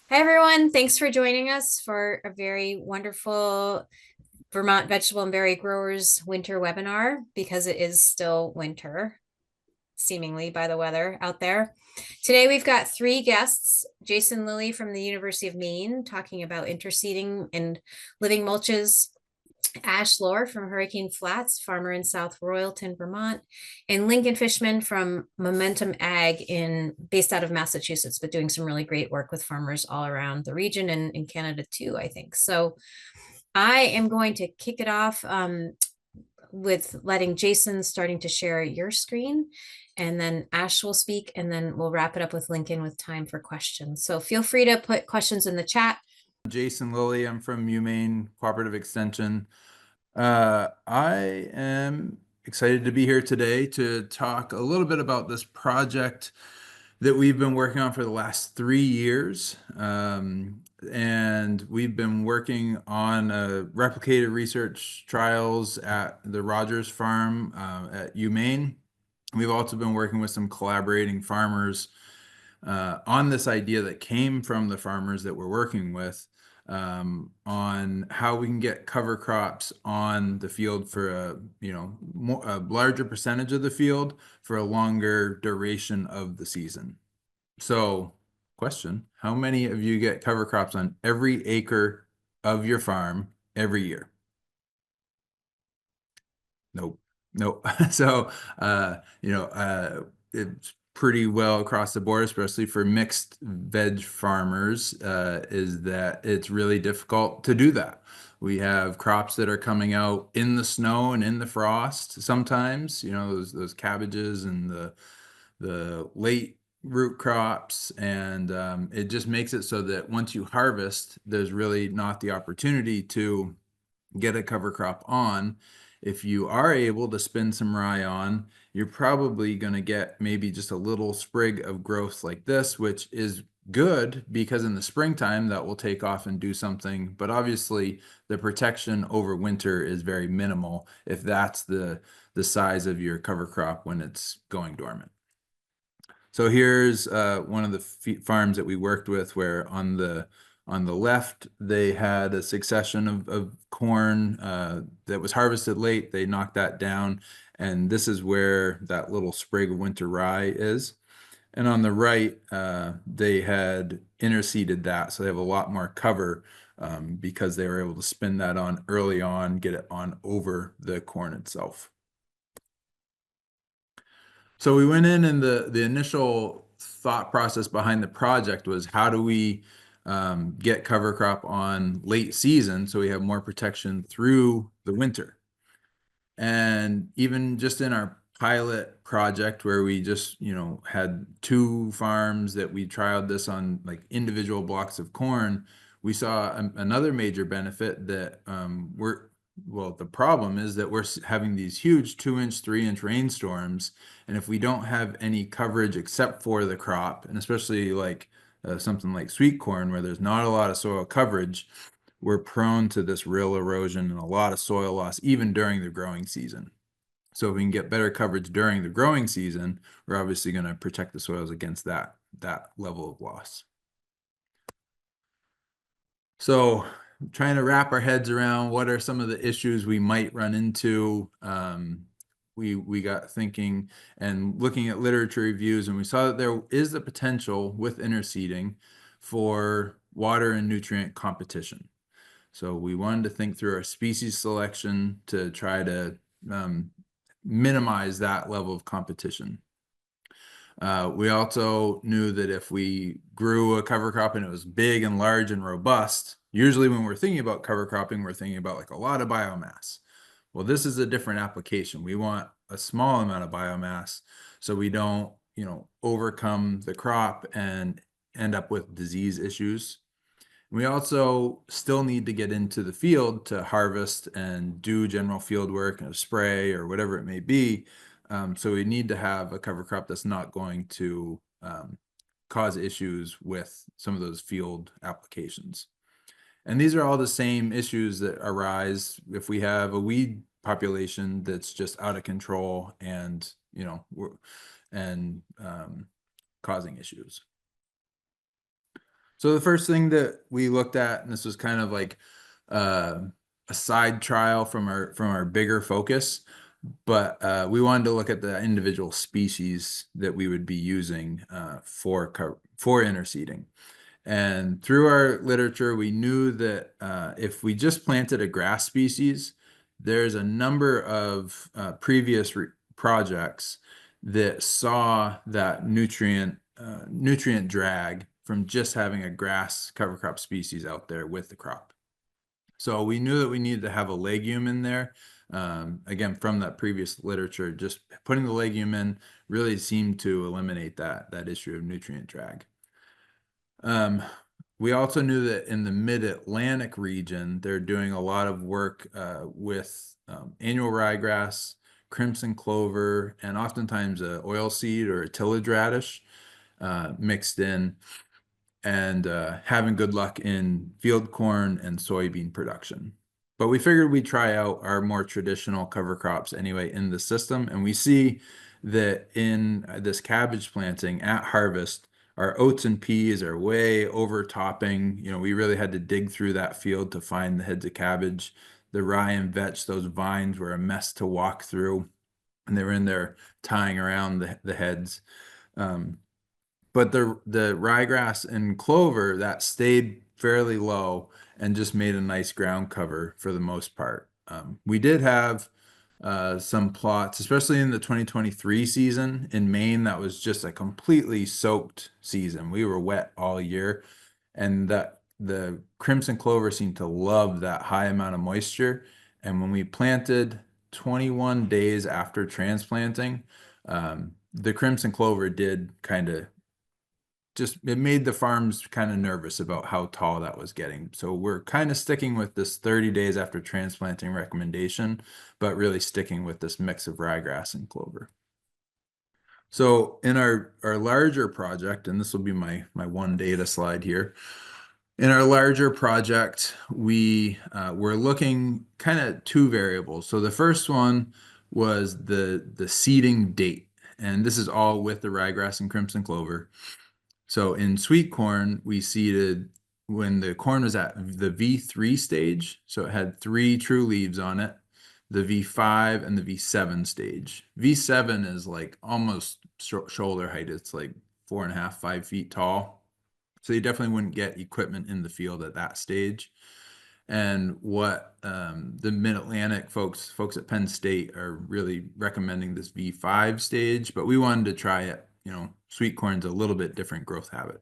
Hi, everyone. Thanks for joining us for a very wonderful Vermont vegetable and berry growers winter webinar because it is still winter, seemingly by the weather out there. Today, we've got three guests, Jason Lilley from the University of Maine, talking about interseeding and living mulches, Ash Loehr from Hurricane Flats, farmer in South Royalton, Vermont, and Lincoln Fishman from Momentum Ag based out of Massachusetts, but doing some really great work with farmers all around the region and in Canada too, I think. So I am going to kick it off with letting Jason starting to share your screen, and then Ash will speak, and then we'll wrap it up with Lincoln with time for questions. So feel free to put questions in the chat. Jason Lilley. I'm from UMaine Cooperative Extension. I am excited to be here today to talk a little bit about this project that we've been working on for the last 3 years. And we've been working on replicated research trials at the Rogers Farm at UMaine. We've also been working with some collaborating farmers on this idea that came from the farmers that we're working with, on how we can get cover crops on the field for a larger percentage of the field for a longer duration of the season. So, question, how many of you get cover crops on every acre of your farm every year? Nope. Nope. So, it's pretty well across the board, especially for mixed veg farmers, is that it's really difficult to do that. We have crops that are coming out in the snow and in the frost sometimes, those cabbages and the late root crops, and it just makes it so that once you harvest, there's really not the opportunity to get a cover crop on. If you are able to spin some rye on, you're probably going to get maybe just a little sprig of growth like this, which is good because in the springtime that will take off and do something. But obviously the protection over winter is very minimal if that's the size of your cover crop when it's going dormant. So here's one of the farms that we worked with, where on the left, they had a succession of corn that was harvested late. They knocked that down, and this is where that little sprig of winter rye is. And on the right, they had interseeded that, so they have a lot more cover because they were able to spin that on early on, get it on over the corn itself. So we went in, and the initial thought process behind the project was, how do we get cover crop on late season so we have more protection through the winter? And even just in our pilot project, where we just had 2 farms that we trialed this on, like individual blocks of corn, we saw another major benefit that the problem is that we're having these huge 2-inch, 3-inch rainstorms, and if we don't have any coverage except for the crop, and especially like something like sweet corn where there's not a lot of soil coverage, we're prone to this real erosion and a lot of soil loss even during the growing season. So if we can get better coverage during the growing season, we're obviously going to protect the soils against that level of loss. So trying to wrap our heads around what are some of the issues we might run into. We got thinking and looking at literature reviews, and we saw that there is the potential with interseeding for water and nutrient competition. So we wanted to think through our species selection to try to minimize that level of competition. We also knew that if we grew a cover crop and it was big and large and robust, usually when we're thinking about cover cropping, we're thinking about like a lot of biomass. Well, this is a different application. We want a small amount of biomass so we don't, overcome the crop and end up with disease issues. We also still need to get into the field to harvest and do general field work and spray or whatever it may be. So we need to have a cover crop that's not going to cause issues with some of those field applications. And these are all the same issues that arise if we have a weed population that's just out of control and, causing issues. So the first thing that we looked at, and this was kind of like uh, a side trial from our bigger focus, but we wanted to look at the individual species that we would be using for interseeding. And through our literature, we knew that if we just planted a grass species, there's a number of previous projects that saw that nutrient drag from just having a grass cover crop species out there with the crop. So we knew that we needed to have a legume in there. Again, from that previous literature, just putting the legume in really seemed to eliminate that issue of nutrient drag. We also knew that in the mid-Atlantic region, they're doing a lot of work with annual ryegrass, crimson clover, and oftentimes a oilseed or a tillage radish mixed in, and having good luck in field corn and soybean production. But we figured we'd try out our more traditional cover crops anyway in the system, and we see that in this cabbage planting at harvest, our oats and peas are way overtopping. You know, we really had to dig through that field to find the heads of cabbage. The rye and vetch, those vines were a mess to walk through, and they were in there tying around the heads. Um, but the ryegrass and clover that stayed fairly low and just made a nice ground cover for the most part. We did have some plots, especially in the 2023 season in Maine, that was just a completely soaked season. We were wet all year, and that the crimson clover seemed to love that high amount of moisture. And when we planted 21 days after transplanting, the crimson clover did kind of just it made the farms kind of nervous about how tall that was getting. So we're kind of sticking with this 30 days after transplanting recommendation, but really sticking with this mix of ryegrass and clover. So in our larger project, and this will be my one data slide here. In our larger project, we were looking kind of two variables. So the first one was the seeding date, and this is all with the ryegrass and crimson clover. So in sweet corn, we seeded when the corn was at the V3 stage. So it had 3 true leaves on it, the V5 and the V7 stage. V7 is like almost shoulder height. It's like 4.5, 5 feet tall. So you definitely wouldn't get equipment in the field at that stage. And what the Mid-Atlantic folks at Penn State are really recommending this V5 stage, but we wanted to try it. You know, sweet corn's a little bit different growth habit.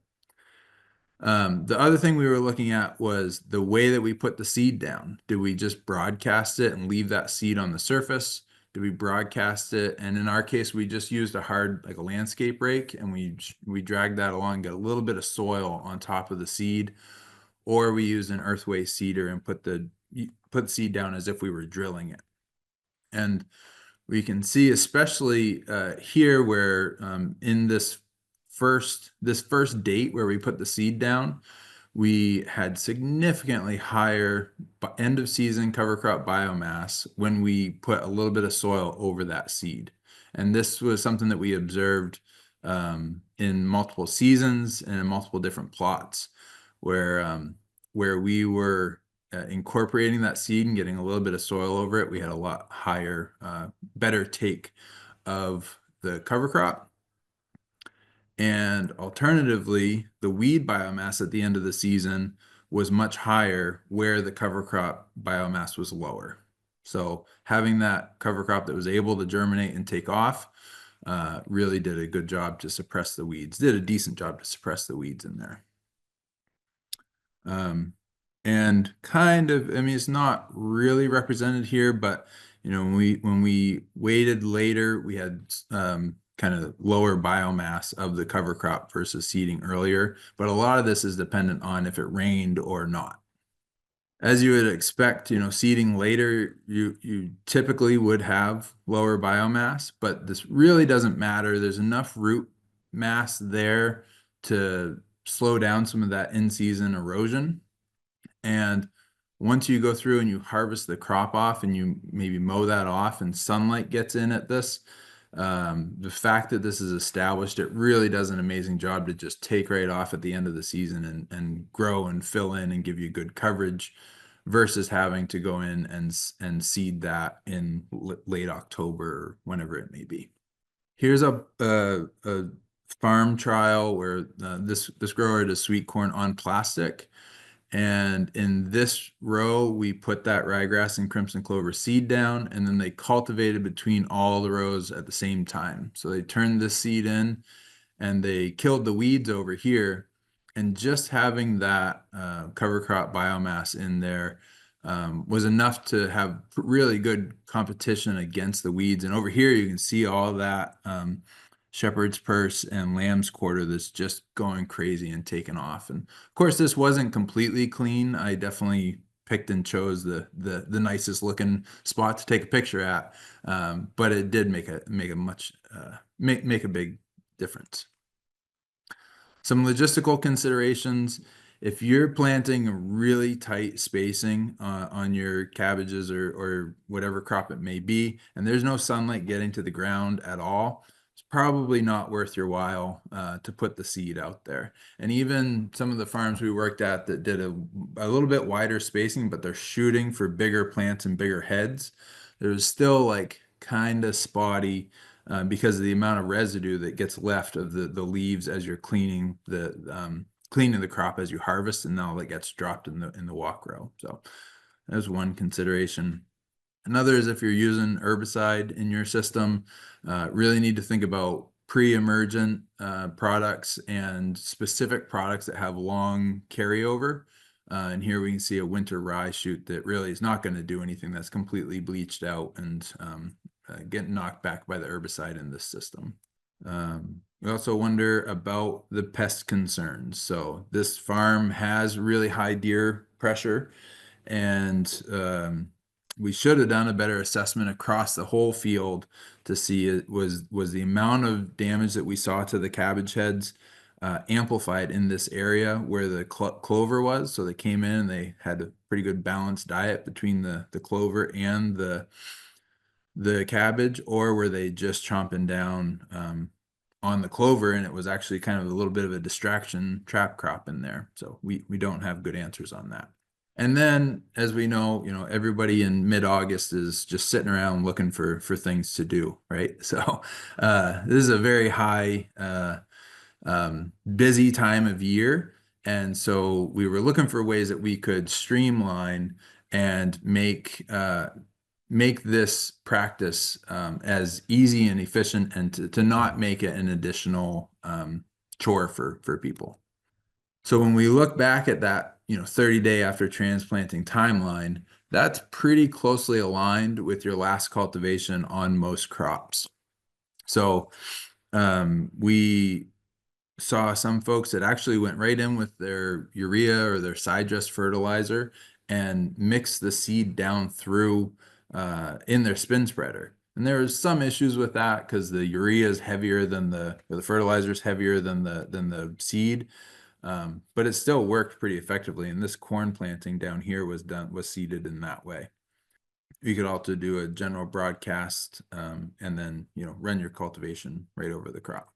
The other thing we were looking at was the way that we put the seed down. Did we just broadcast it and leave that seed on the surface? Did we broadcast it? And in our case, we just used a hard, like a landscape rake, and we dragged that along, get a little bit of soil on top of the seed, or we used an earthway seeder and put the seed down as if we were drilling it. And we can see, especially here, where in this first date where we put the seed down, we had significantly higher end of season cover crop biomass when we put a little bit of soil over that seed. And this was something that we observed in multiple seasons and in multiple different plots where we were incorporating that seed and getting a little bit of soil over it. We had a lot higher, better take of the cover crop. And alternatively, the weed biomass at the end of the season was much higher where the cover crop biomass was lower. So having that cover crop that was able to germinate and take off really did a good job to suppress the weeds, did a decent job to suppress the weeds in there. And kind of, I mean, it's not really represented here, but you know, when we waited later, we had kind of lower biomass of the cover crop versus seeding earlier. But a lot of this is dependent on if it rained or not. As you would expect, you know, seeding later, you typically would have lower biomass, but this really doesn't matter. There's enough root mass there to slow down some of that in-season erosion. And once you go through and you harvest the crop off and you maybe mow that off and sunlight gets in at this, The fact that this is established, it really does an amazing job to just take right off at the end of the season and grow and fill in and give you good coverage versus having to go in and seed that in late October or whenever it may be. Here's a farm trial where this grower does sweet corn on plastic. And in this row, we put that ryegrass and crimson clover seed down, and then they cultivated between all the rows at the same time. So they turned this seed in and they killed the weeds over here. And just having that cover crop biomass in there was enough to have really good competition against the weeds. And over here, you can see all that shepherd's purse and lamb's quarter that's just going crazy and taking off. And of course, this wasn't completely clean. I definitely picked and chose the nicest looking spot to take a picture at, but it did make a much make a big difference. Some logistical considerations. If you're planting a really tight spacing on your cabbages or whatever crop it may be, and there's no sunlight getting to the ground at all, it's probably not worth your while to put the seed out there. And even some of the farms we worked at that did a little bit wider spacing, but they're shooting for bigger plants and bigger heads, there's still like kind of spotty because of the amount of residue that gets left of the leaves as you're cleaning the crop as you harvest, and all that gets dropped in the walk row. So that's one consideration. Another is if you're using herbicide in your system, really need to think about pre-emergent products and specific products that have long carryover. And here we can see a winter rye shoot that really is not going to do anything, that's completely bleached out and getting knocked back by the herbicide in this system. We also wonder about the pest concerns. So this farm has really high deer pressure, and we should have done a better assessment across the whole field to see it was the amount of damage that we saw to the cabbage heads amplified in this area where the clover was. So they came in and they had a pretty good balanced diet between the clover and the cabbage, or were they just chomping down on the clover, and it was actually kind of a little bit of a distraction trap crop in there. So we don't have good answers on that. And then, as we know, everybody in mid-August is just sitting around looking for things to do, right? So this is a very high busy time of year. And so we were looking for ways that we could streamline and make this practice as easy and efficient, and to not make it an additional chore for people. So when we look back at that, 30-day after transplanting timeline, that's pretty closely aligned with your last cultivation on most crops. So we saw some folks that actually went right in with their urea or their side dress fertilizer and mixed the seed down through in their spin spreader. And there was some issues with that because the urea is heavier than the fertilizer is heavier than the seed. But it still worked pretty effectively. And this corn planting down here was seeded in that way. You could also do a general broadcast and then run your cultivation right over the crop.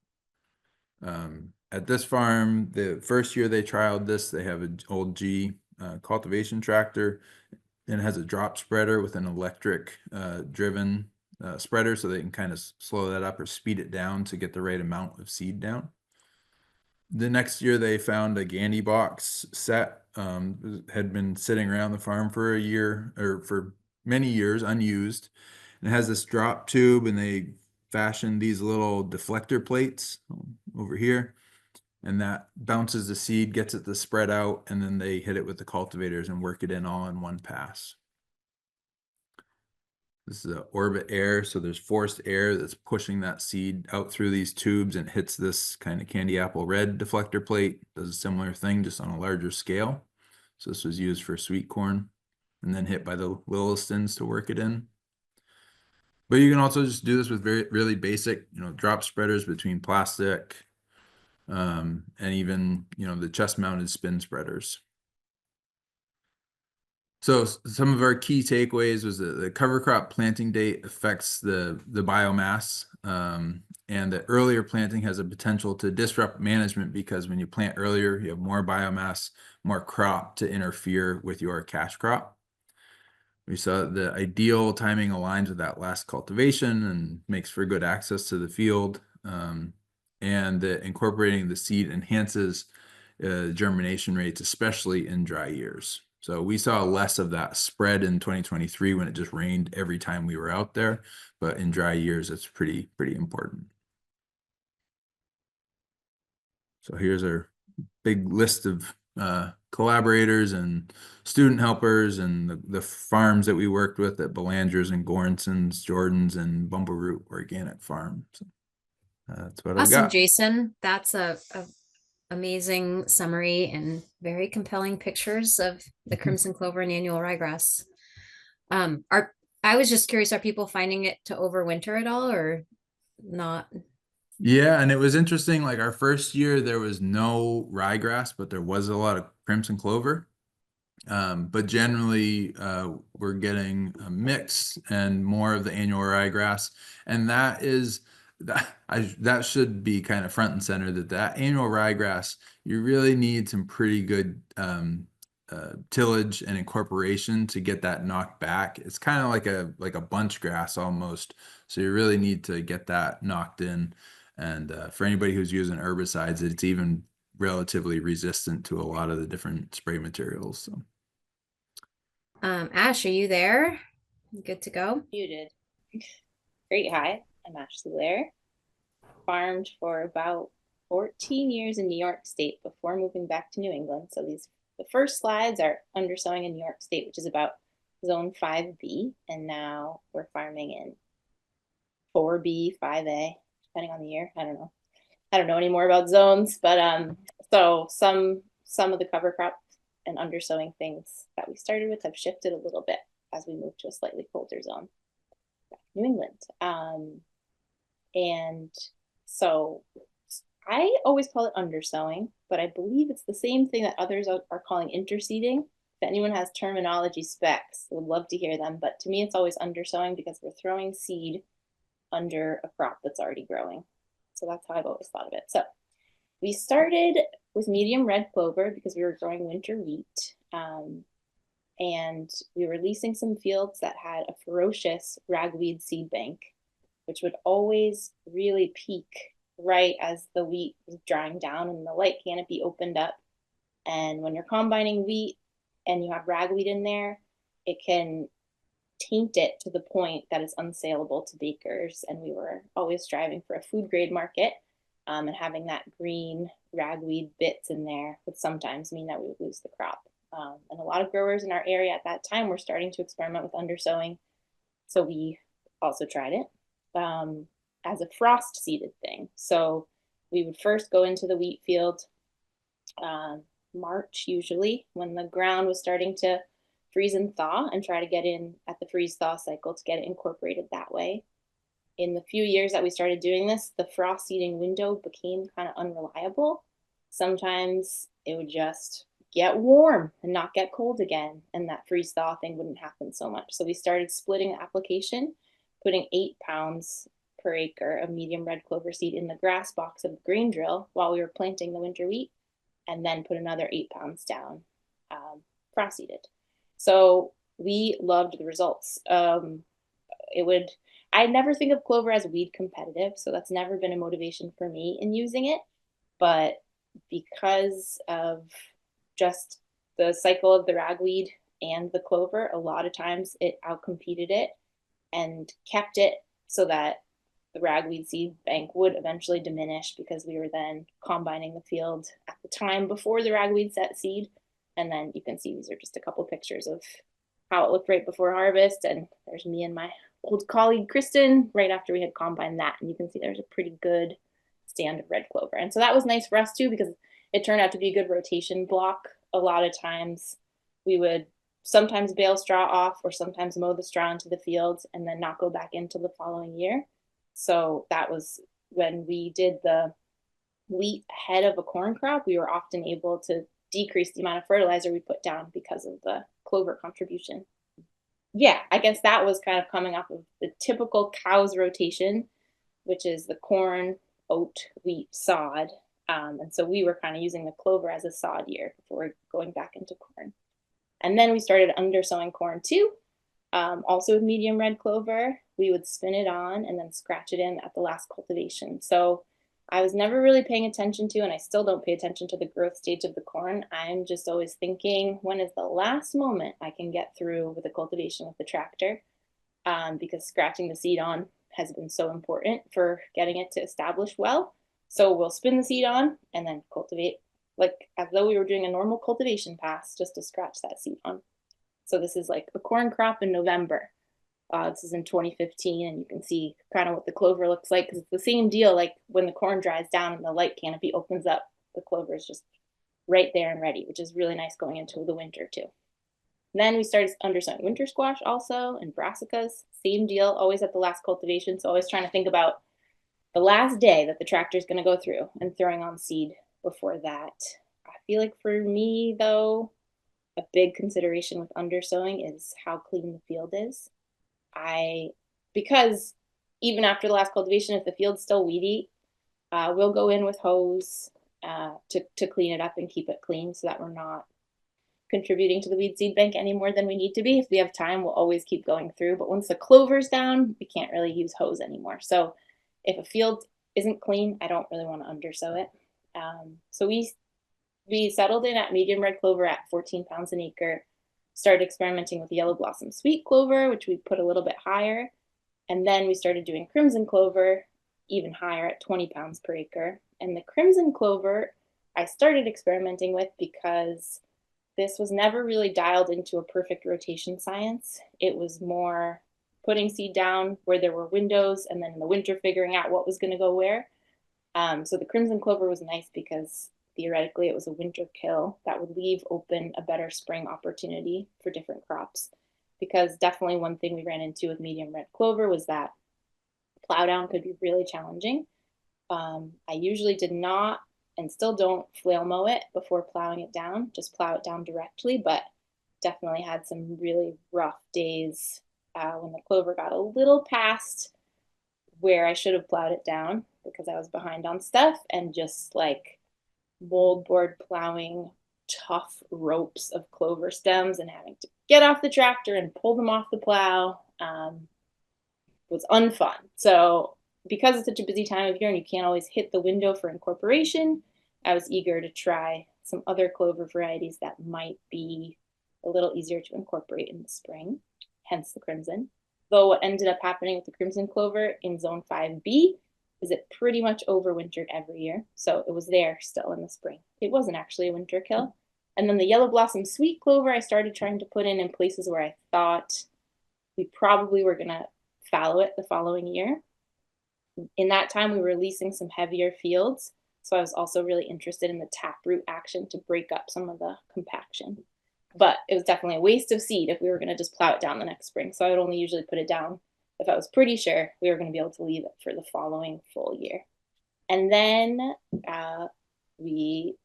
At this farm, the first year they trialed this, they have an old G cultivation tractor, and it has a drop spreader with an electric driven spreader, so they can kind of slow that up or speed it down to get the right amount of seed down. The next year they found a Gandy box set, had been sitting around the farm for a year or for many years unused. And it has this drop tube, and they fashioned these little deflector plates over here, and that bounces the seed, gets it to spread out, and then they hit it with the cultivators and work it in all in one pass. This is an orbit air, so there's forced air that's pushing that seed out through these tubes and hits this kind of candy apple red deflector plate. Does a similar thing, just on a larger scale. So this was used for sweet corn, and then hit by the Lillistons to work it in. But you can also just do this with really basic, drop spreaders between plastic, and even, the chest mounted spin spreaders. So some of our key takeaways was that the cover crop planting date affects the biomass, and that earlier planting has a potential to disrupt management because when you plant earlier, you have more biomass, more crop to interfere with your cash crop. We saw the ideal timing aligns with that last cultivation and makes for good access to the field, and that incorporating the seed enhances germination rates, especially in dry years. So we saw less of that spread in 2023 when it just rained every time we were out there, but in dry years, it's pretty important. So here's our big list of collaborators and student helpers and the farms that we worked with at Belanders and Gornson's, Jordan's, and Bumbleroot Organic Farm. So, that's what I've Awesome, got. Jason. That's a amazing summary and very compelling pictures of the crimson clover and annual ryegrass. Are I was just curious, are people finding it to overwinter at all or not? Yeah, and it was interesting. Like our first year, there was no ryegrass, but there was a lot of crimson clover. But generally, we're getting a mix and more of the annual ryegrass, and that should be kind of front and center. That annual ryegrass, you really need some pretty good tillage and incorporation to get that knocked back. It's kind of like a bunch grass almost, so you really need to get that knocked in. And for anybody who's using herbicides, it's even relatively resistant to a lot of the different spray materials. So. Ash, are you there? Good to go. Muted. Great. Hi, I'm Ashley Loehr. Farmed for about 14 years in New York State before moving back to New England. So the first slides are undersowing in New York State, which is about zone 5B. And now we're farming in 4B, 5A, depending on the year. I don't know any more about zones, but so some of the cover crop and undersowing things that we started with have shifted a little bit as we move to a slightly colder zone back in New England. And so I always call it undersowing, but I believe it's the same thing that others are calling interseeding. If anyone has terminology specs, I would love to hear them. But to me, it's always undersowing because we're throwing seed under a crop that's already growing. So that's how I've always thought of it. So we started with medium red clover because we were growing winter wheat. And we were leasing some fields that had a ferocious ragweed seed bank, which would always really peak right as the wheat was drying down and the light canopy opened up. And when you're combining wheat and you have ragweed in there, it can taint it to the point that it's unsaleable to bakers. And we were always striving for a food grade market. And having that green ragweed bits in there would sometimes mean that we would lose the crop. And a lot of growers in our area at that time were starting to experiment with undersowing. So we also tried it as a frost seeded thing. So we would first go into the wheat field March, usually when the ground was starting to freeze and thaw, and try to get in at the freeze thaw cycle to get it incorporated that way. In the few years that we started doing this, the frost seeding window became kind of unreliable. Sometimes it would just get warm and not get cold again, and that freeze thaw thing wouldn't happen so much. So we started splitting the application, putting 8 pounds per acre of medium red clover seed in the grass box of the grain drill while we were planting the winter wheat, and then put another 8 pounds down, frost seeded. So we loved the results. I never think of clover as weed competitive, so that's never been a motivation for me in using it. But because of just the cycle of the ragweed and the clover, a lot of times it outcompeted it and kept it so that the ragweed seed bank would eventually diminish because we were then combining the field at the time before the ragweed set seed. And then you can see these are just a couple pictures of how it looked right before harvest. And there's me and my old colleague Kristen right after we had combined that. And you can see there's a pretty good stand of red clover. And so that was nice for us too, because it turned out to be a good rotation block. A lot of times we would sometimes bale straw off or sometimes mow the straw into the fields and then not go back into the following year. So that was when we did the wheat ahead of a corn crop, we were often able to decrease the amount of fertilizer we put down because of the clover contribution. Yeah, I guess that was kind of coming off of the typical cow's rotation, which is the corn, oat, wheat, sod. And so we were kind of using the clover as a sod year before going back into corn. And then we started undersowing corn too, also with medium red clover. We would spin it on and then scratch it in at the last cultivation. So I was never really paying attention to, and I still don't pay attention to the growth stage of the corn. I'm just always thinking, when is the last moment I can get through with the cultivation with the tractor? Because scratching the seed on has been so important for getting it to establish well. So we'll spin the seed on and then cultivate like as though we were doing a normal cultivation pass just to scratch that seed on. So this is like a corn crop in November. This is in 2015, and you can see kind of what the clover looks like, because it's the same deal like when the corn dries down and the light canopy opens up, the clover is just right there and ready, which is really nice going into the winter too. Then we started undersowing winter squash also and brassicas. Same deal, always at the last cultivation. So always trying to think about the last day that the tractor is going to go through and throwing on seed before that. I feel like for me, though, a big consideration with undersowing is how clean the field is. Because even after the last cultivation, if the field's still weedy, we'll go in with hose to clean it up and keep it clean so that we're not contributing to the weed seed bank any more than we need to be. If we have time, we'll always keep going through. But once the clover's down, we can't really use hose anymore. So if a field isn't clean, I don't really want to undersow it. So we settled in at medium red clover at 14 pounds an acre, started experimenting with yellow blossom sweet clover, which we put a little bit higher. And then we started doing crimson clover, even higher at 20 pounds per acre. And the crimson clover I started experimenting with because this was never really dialed into a perfect rotation science. It was more putting seed down where there were windows, and then in the winter figuring out what was going to go where. So the crimson clover was nice because theoretically it was a winter kill that would leave open a better spring opportunity for different crops. Because definitely one thing we ran into with medium red clover was that plow down could be really challenging. I usually did not and still don't flail mow it before plowing it down, just plow it down directly, but definitely had some really rough days when the clover got a little past where I should have plowed it down because I was behind on stuff, and just like moldboard plowing tough ropes of clover stems and having to get off the tractor and pull them off the plow was unfun. So because it's such a busy time of year and you can't always hit the window for incorporation, I was eager to try some other clover varieties that might be a little easier to incorporate in the spring, hence the crimson. Though what ended up happening with the crimson clover in zone 5B is it pretty much overwintered every year. So it was there still in the spring. It wasn't actually a winter kill. And then the yellow blossom sweet clover I started trying to put in places where I thought we probably were going to fallow it the following year. In that time, we were releasing some heavier fields. So I was also really interested in the taproot action to break up some of the compaction. But it was definitely a waste of seed if we were going to just plow it down the next spring. So I would only usually put it down if I was pretty sure we were going to be able to leave it for the following full year. And then we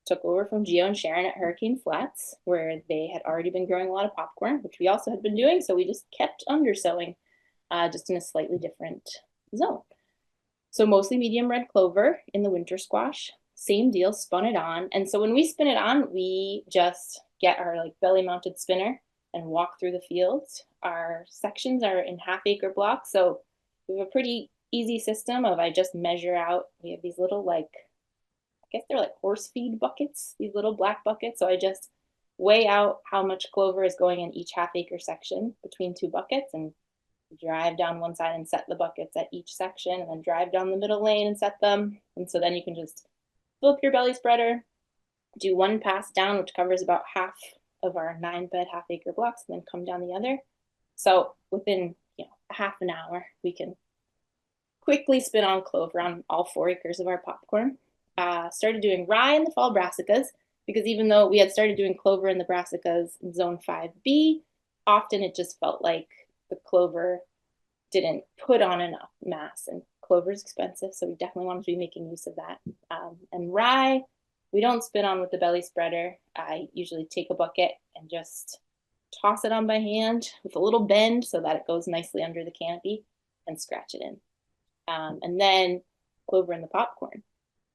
took over from Gio and Sharon at Hurricane Flats, where they had already been growing a lot of popcorn, which we also had been doing. So we just kept undersowing, just in a slightly different zone. So mostly medium red clover in the winter squash. Same deal, spun it on. And so when we spin it on, we just get our like belly mounted spinner and walk through the fields. Our sections are in half-acre blocks. So we have a pretty easy system of I just measure out. We have these little I guess they're like horse feed buckets, these little black buckets. So I just weigh out how much clover is going in each half-acre section between two buckets and drive down one side and set the buckets at each section, and then drive down the middle lane and set them. And so then you can just fill up your belly spreader, do one pass down, which covers about half of our 9-bed half-acre blocks, and then come down the other. So within half an hour, we can quickly spin on clover on all 4 acres of our popcorn. Started doing rye in the fall brassicas, because even though we had started doing clover in the brassicas in zone 5B, often it just felt like the clover didn't put on enough mass, and clover is expensive, so we definitely wanted to be making use of that. And rye We don't spin on with the belly spreader. I usually take a bucket and just toss it on by hand with a little bend so that it goes nicely under the canopy and scratch it in. And then clover in the popcorn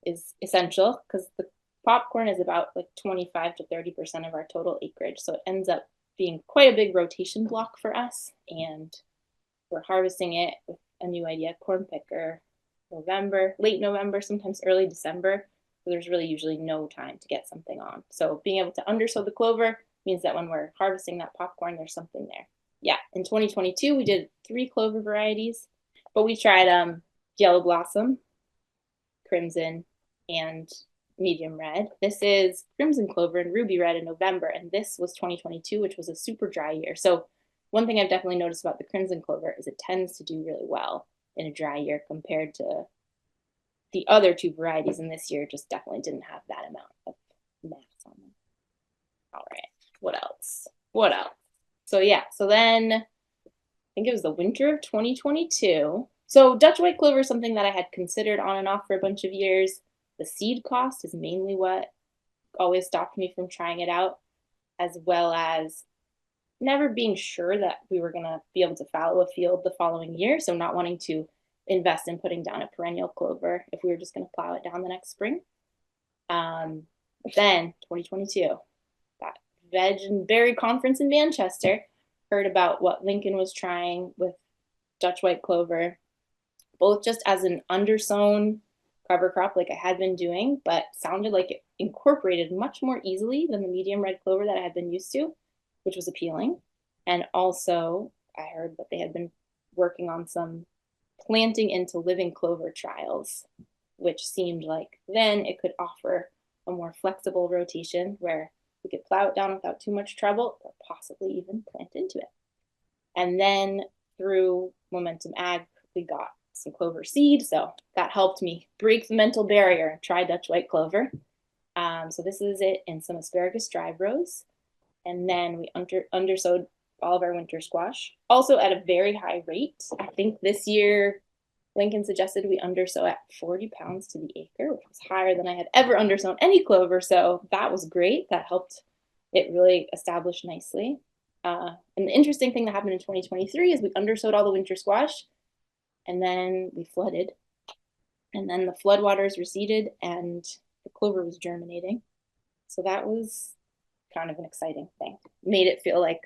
is essential because the popcorn is about like 25 to 30% of our total acreage. So it ends up being quite a big rotation block for us. And we're harvesting it with a new idea, corn picker, November, late November, sometimes early December. So there's really usually no time to get something on. So being able to undersow the clover means that when we're harvesting that popcorn, there's something there. Yeah, in 2022, we did 3 clover varieties, but we tried yellow blossom, crimson, and medium red. This is crimson clover and ruby red in November, and this was 2022, which was a super dry year. So one thing I've definitely noticed about the crimson clover is it tends to do really well in a dry year compared to the other 2 varieties, and this year just definitely didn't have that amount of mass on them. All right, what else? What else? So yeah, so then I think it was the winter of 2022. So Dutch white clover is something that I had considered on and off for a bunch of years. The seed cost is mainly what always stopped me from trying it out, as well as never being sure that we were going to be able to fallow a field the following year. So not wanting to invest in putting down a perennial clover if we were just going to plow it down the next spring. But then 2022, that Veg and Berry Conference in Manchester, heard about what Lincoln was trying with Dutch white clover, both just as an undersown cover crop like I had been doing, but sounded like it incorporated much more easily than the medium red clover that I had been used to, which was appealing. And also I heard that they had been working on some planting into living clover trials, which seemed like then it could offer a more flexible rotation where we could plow it down without too much trouble or possibly even plant into it. And then through Momentum Ag, we got some clover seed. So that helped me break the mental barrier and try Dutch white clover. So this is it in some asparagus drive rows. And then we undersowed all of our winter squash, also at a very high rate. I think this year, Lincoln suggested we undersow at 40 pounds to the acre, which was higher than I had ever undersown any clover. So that was great. That helped it really establish nicely. And the interesting thing that happened in 2023 is we undersowed all the winter squash, and then we flooded. And then the floodwaters receded and the clover was germinating. So that was kind of an exciting thing. Made it feel like,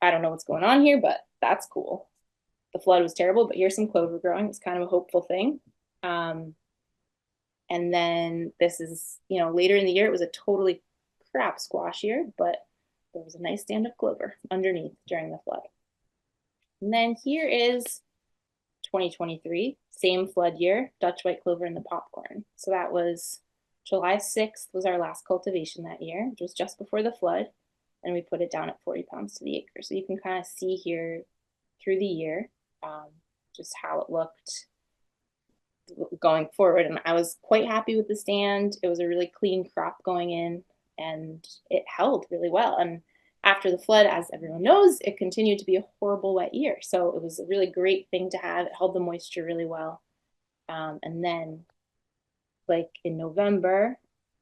I don't know what's going on here, but that's cool. The flood was terrible, but here's some clover growing. It's kind of a hopeful thing. And then this is, later in the year, it was a totally crap squash year, but there was a nice stand of clover underneath during the flood. And then here is 2023, same flood year, Dutch white clover in the popcorn. So that was July 6th was our last cultivation that year, which was just before the flood. And we put it down at 40 pounds to the acre. So you can kind of see here through the year, just how it looked going forward. And I was quite happy with the stand. It was a really clean crop going in, and it held really well. And after the flood, as everyone knows, it continued to be a horrible wet year. So it was a really great thing to have. It held the moisture really well. And then like in November,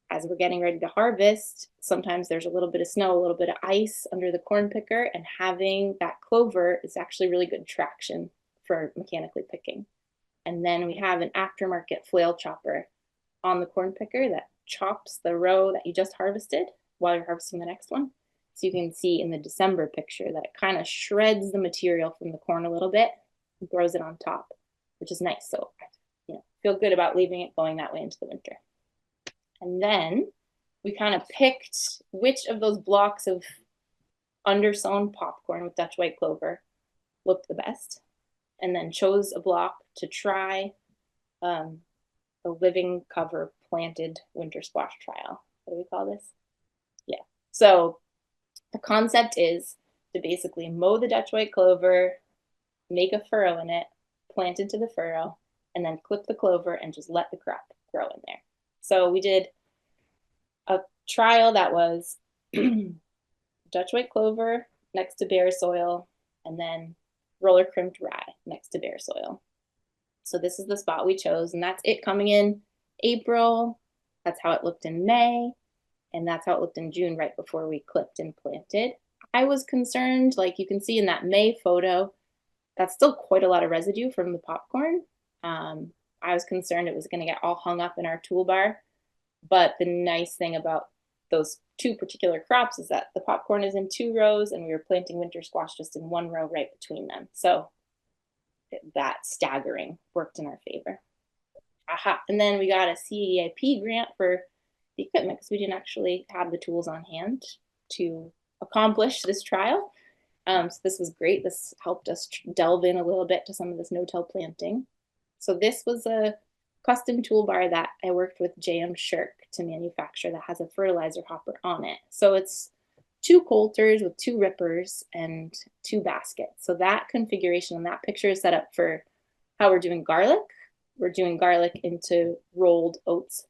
as we're getting ready to harvest, sometimes there's a little bit of snow, a little bit of ice under the corn picker, and having that clover is actually really good traction for mechanically picking. And then we have an aftermarket flail chopper on the corn picker that chops the row that you just harvested while you're harvesting the next one. So you can see in the December picture that it kind of shreds the material from the corn a little bit and throws it on top, which is nice. So, feel good about leaving it going that way into the winter. And then we kind of picked which of those blocks of undersown popcorn with Dutch white clover looked the best, and then chose a block to try a living cover planted winter squash trial. What do we call this? Yeah. So the concept is to basically mow the Dutch white clover, make a furrow in it, plant into the furrow, and then clip the clover and just let the crop grow in there. So we did a trial that was Dutch white clover next to bare soil, and then roller crimped rye next to bare soil. So this is the spot we chose, and that's it coming in April. That's how it looked in May. And that's how it looked in June, right before we clipped and planted. I was concerned, like you can see in that May photo, that's still quite a lot of residue from the popcorn. I was concerned it was going to get all hung up in our toolbar. But the nice thing about those two particular crops is that the popcorn is in 2 rows and we were planting winter squash just in 1 row right between them. So that staggering worked in our favor. Aha. And then we got a CEIP grant for the equipment because we didn't actually have the tools on hand to accomplish this trial. So this was great. This helped us delve in a little bit to some of this no-till planting. So this was a custom toolbar that I worked with JM Shirk to manufacture that has a fertilizer hopper on it. So it's 2 coulters with 2 rippers and 2 baskets. So that configuration and that picture is set up for how we're doing garlic. We're doing garlic into rolled oats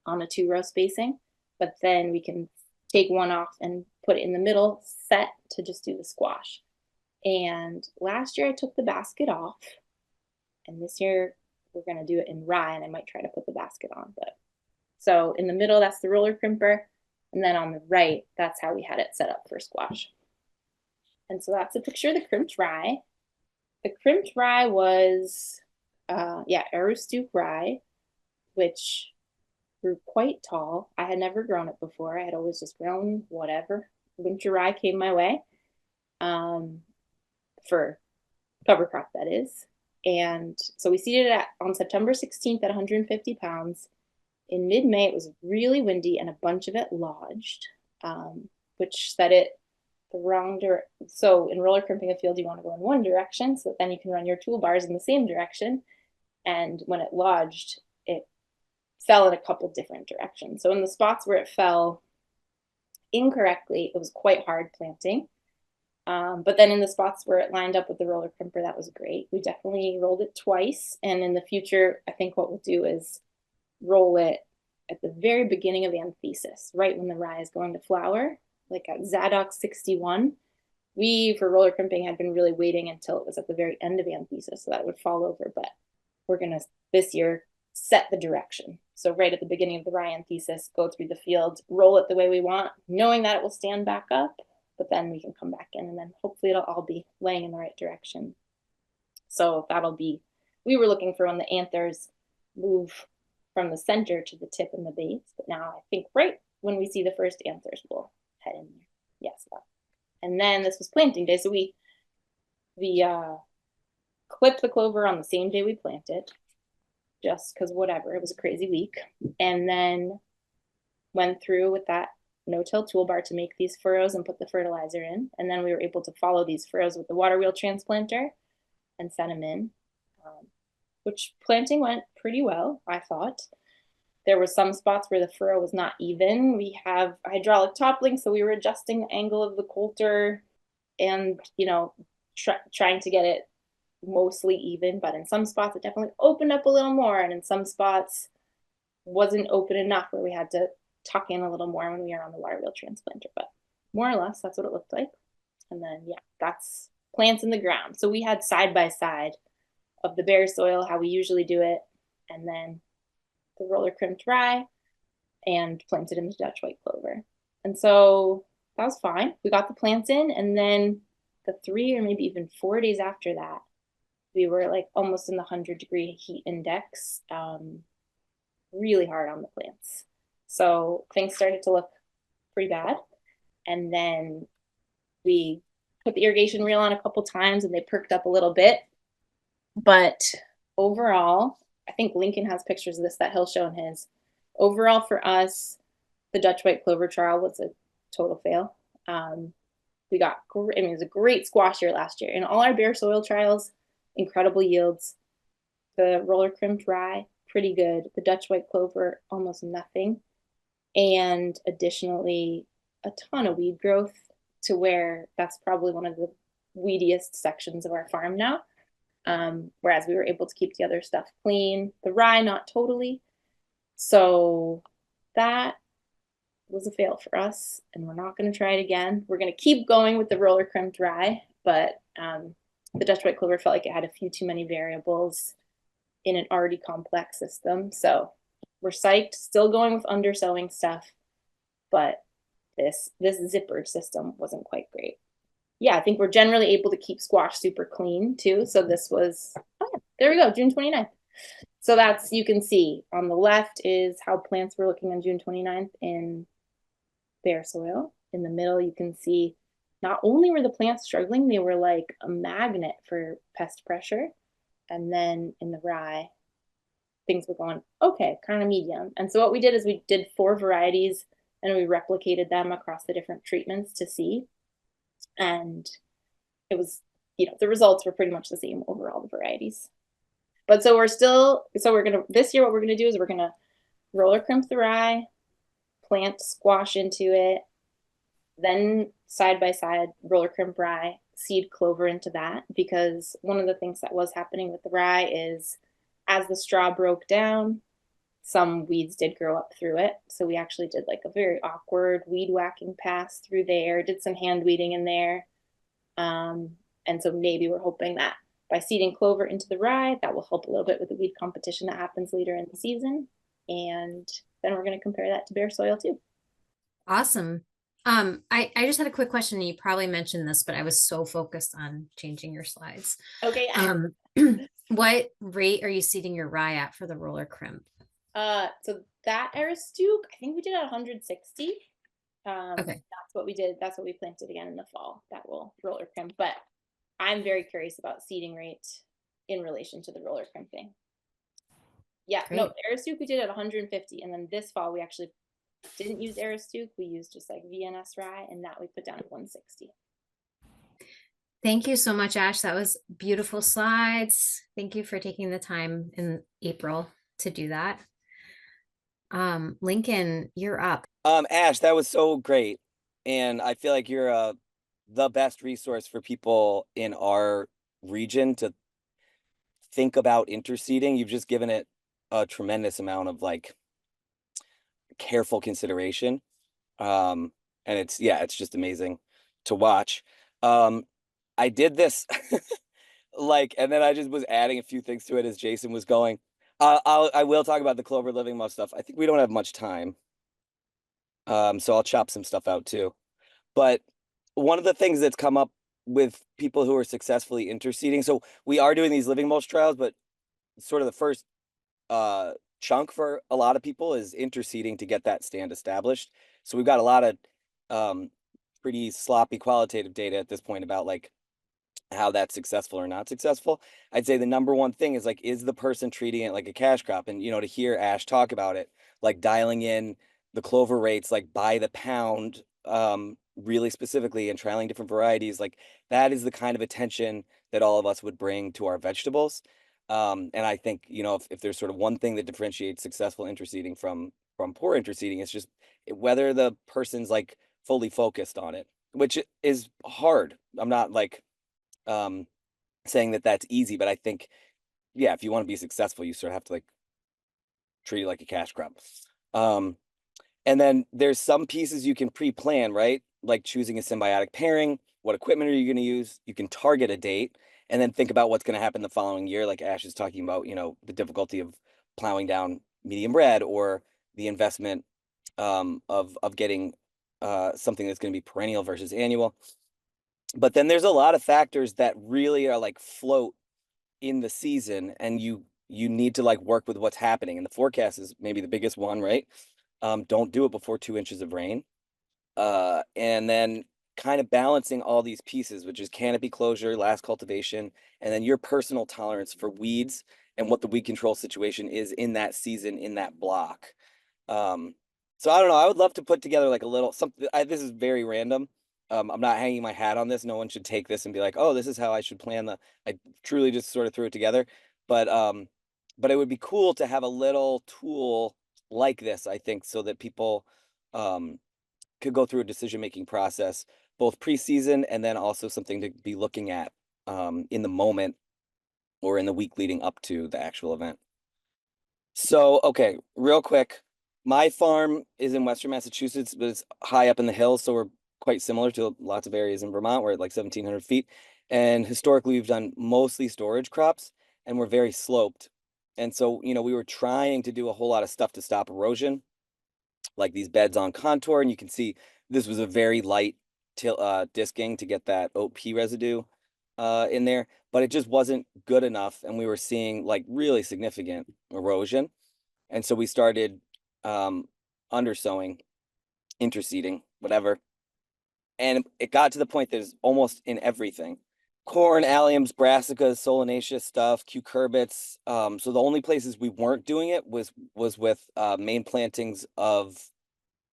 on a 2-row spacing, but then we can take one off and put it in the middle set to just do the squash. And last year I took the basket off, and this year we're going to do it in rye, and I might try to put the basket on. But so in the middle, that's the roller crimper, and then on the right, that's how we had it set up for squash. And so that's a picture of the crimped rye. The crimped rye was, Aroostook rye, which grew quite tall. I had never grown it before. I had always just grown whatever. Winter rye came my way for cover crop, that is. And so we seeded it on September 16th at 150 pounds. In mid-May, it was really windy and a bunch of it lodged, which set it the wrong direction. So in roller crimping a field, you want to go in one direction so that then you can run your toolbars in the same direction. And when it lodged, it fell in a couple different directions. So in the spots where it fell incorrectly, it was quite hard planting. But then in the spots where it lined up with the roller crimper, that was great. We definitely rolled it twice. And in the future, I think what we'll do is roll it at the very beginning of anthesis, right when the rye is going to flower, like at Zadok 61. We, for roller crimping, had been really waiting until it was at the very end of anthesis so that it would fall over. But we're going to, this year, set the direction. So right at the beginning of the rye anthesis, go through the field, roll it the way we want, knowing that it will stand back up, but then we can come back in and then hopefully it'll all be laying in the right direction. So that'll be, we were looking for when the anthers move from the center to the tip and the base, but now I think right when we see the first anthers, we'll head in there. Yes. And then this was planting day. So we clipped the clover on the same day we planted, just because whatever, it was a crazy week. And then went through with that no-till toolbar to make these furrows and put the fertilizer in. And then we were able to follow these furrows with the water wheel transplanter and set them in, which planting went pretty well, I thought. There were some spots where the furrow was not even. We have hydraulic toppling, so we were adjusting the angle of the coulter and, trying to get it mostly even. But in some spots, it definitely opened up a little more. And in some spots, wasn't open enough where we had to tuck in a little more when we were on the water wheel transplanter. But more or less, that's what it looked like. And then, yeah, that's plants in the ground. So we had side by side of the bare soil, how we usually do it, and then the roller crimped rye and planted in the Dutch white clover. And so that was fine. We got the plants in, and then the 3 or maybe even 4 days after that, we were like almost in the 100-degree heat index, really hard on the plants. So things started to look pretty bad. And then we put the irrigation reel on a couple times and they perked up a little bit. But overall, I think Lincoln has pictures of this that he'll show in his. Overall, for us, the Dutch white clover trial was a total fail. We got, it was a great squash year last year. In all our bare soil trials, incredible yields. The roller crimped rye, pretty good. The Dutch white clover, almost nothing. And additionally, a ton of weed growth to where that's probably one of the weediest sections of our farm now. Whereas we were able to keep the other stuff clean. The rye, not totally. So that was a fail for us, and we're not going to try it again. We're going to keep going with the roller crimped rye, but the Dutch white clover felt like it had a few too many variables in an already complex system. So we're psyched, still going with undersowing stuff, but this zippered system wasn't quite great. Yeah, I think we're generally able to keep squash super clean too. So this was, oh yeah, there we go, June 29th. So that's, you can see on the left is how plants were looking on June 29th in bare soil. In the middle, you can see not only were the plants struggling, they were like a magnet for pest pressure. And then in the rye, things were going okay, kind of medium. And so what we did is we did 4 varieties and we replicated them across the different treatments to see. And it was, the results were pretty much the same over all the varieties. But so we're gonna, this year what we're gonna do is we're gonna roller crimp the rye, plant squash into it, then side by side roller crimp rye, seed clover into that, because one of the things that was happening with the rye is as the straw broke down, some weeds did grow up through it. So we actually did like a very awkward weed whacking pass through there, did some hand weeding in there. And so maybe we're hoping that by seeding clover into the rye, that will help a little bit with the weed competition that happens later in the season. And then we're going to compare that to bare soil too. Awesome. I just had a quick question, and you probably mentioned this, but I was so focused on changing your slides. Okay. What rate are you seeding your rye at for the roller crimp? So that Aristook, I think we did at 160. Okay. That's what we did. That's what we planted again in the fall. That will roller crimp. But I'm very curious about seeding rate in relation to the roller crimping. Yeah, Great. no, Aristook we did at 150, and then this fall we actually didn't use Aristook. We used just like VNS rye, and that we put down at 160. Thank you so much, Ash. That was beautiful slides. Thank you for taking the time in April to do that. Lincoln, you're up. Ash, that was so great. And I feel like you're the best resource for people in our region to think about interseeding. You've just given it a tremendous amount of like careful consideration. And it's just amazing to watch. I did this like, and then I just was adding a few things to it as Jason was going. I will talk about the clover living mouse stuff. I think we don't have much time. So I'll chop some stuff out too. But one of the things that's come up with people who are successfully interseeding, so we are doing these living mulch trials, but sort of the first chunk for a lot of people is interseeding to get that stand established. So we've got a lot of pretty sloppy qualitative data at this point about like how that's successful or not successful. I'd say the number one thing is like, is the person treating it like a cash crop? And, to hear Ash talk about it, like dialing in the clover rates, like by the pound, really specifically, and trialing different varieties, like that is the kind of attention that all of us would bring to our vegetables. And I think, if there's sort of one thing that differentiates successful interseeding from poor interseeding, it's just whether the person's like fully focused on it, which is hard. I'm not like saying that that's easy, but I think, yeah, if you want to be successful, you sort of have to like treat it like a cash crop. And then there's some pieces you can pre-plan, right? Like choosing a symbiotic pairing. What equipment are you going to use? You can target a date and then think about what's going to happen the following year. Like Ash is talking about, the difficulty of plowing down medium red, or the investment of getting something that's going to be perennial versus annual. But then there's a lot of factors that really are like float in the season, and you need to like work with what's happening. And the forecast is maybe the biggest one, right? Don't do it before 2 inches of rain. And then kind of balancing all these pieces, which is canopy closure, last cultivation, and then your personal tolerance for weeds and what the weed control situation is in that season, in that block. So I don't know, I would love to put together like a little something. This is very random. I'm not hanging my hat on this. No one should take this and be like, oh, this is how I should plan I truly just sort of threw it together. But it would be cool to have a little tool like this, I think, so that people could go through a decision-making process, both preseason and then also something to be looking at in the moment or in the week leading up to the actual event. So, okay, real quick, my farm is in Western Massachusetts, but it's high up in the hills, so we're quite similar to lots of areas in Vermont. We're at like 1,700 feet. And historically, we've done mostly storage crops, and we're very sloped. And so, you know, we were trying to do a whole lot of stuff to stop erosion, like these beds on contour. And you can see this was a very light disking to get that oat pea residue in there, but it just wasn't good enough. And we were seeing like really significant erosion. And so we started undersowing, interseeding, whatever. And it got to the point that it's almost in everything. Corn, alliums, brassicas, solanaceous stuff, cucurbits. So the only places we weren't doing it was with main plantings of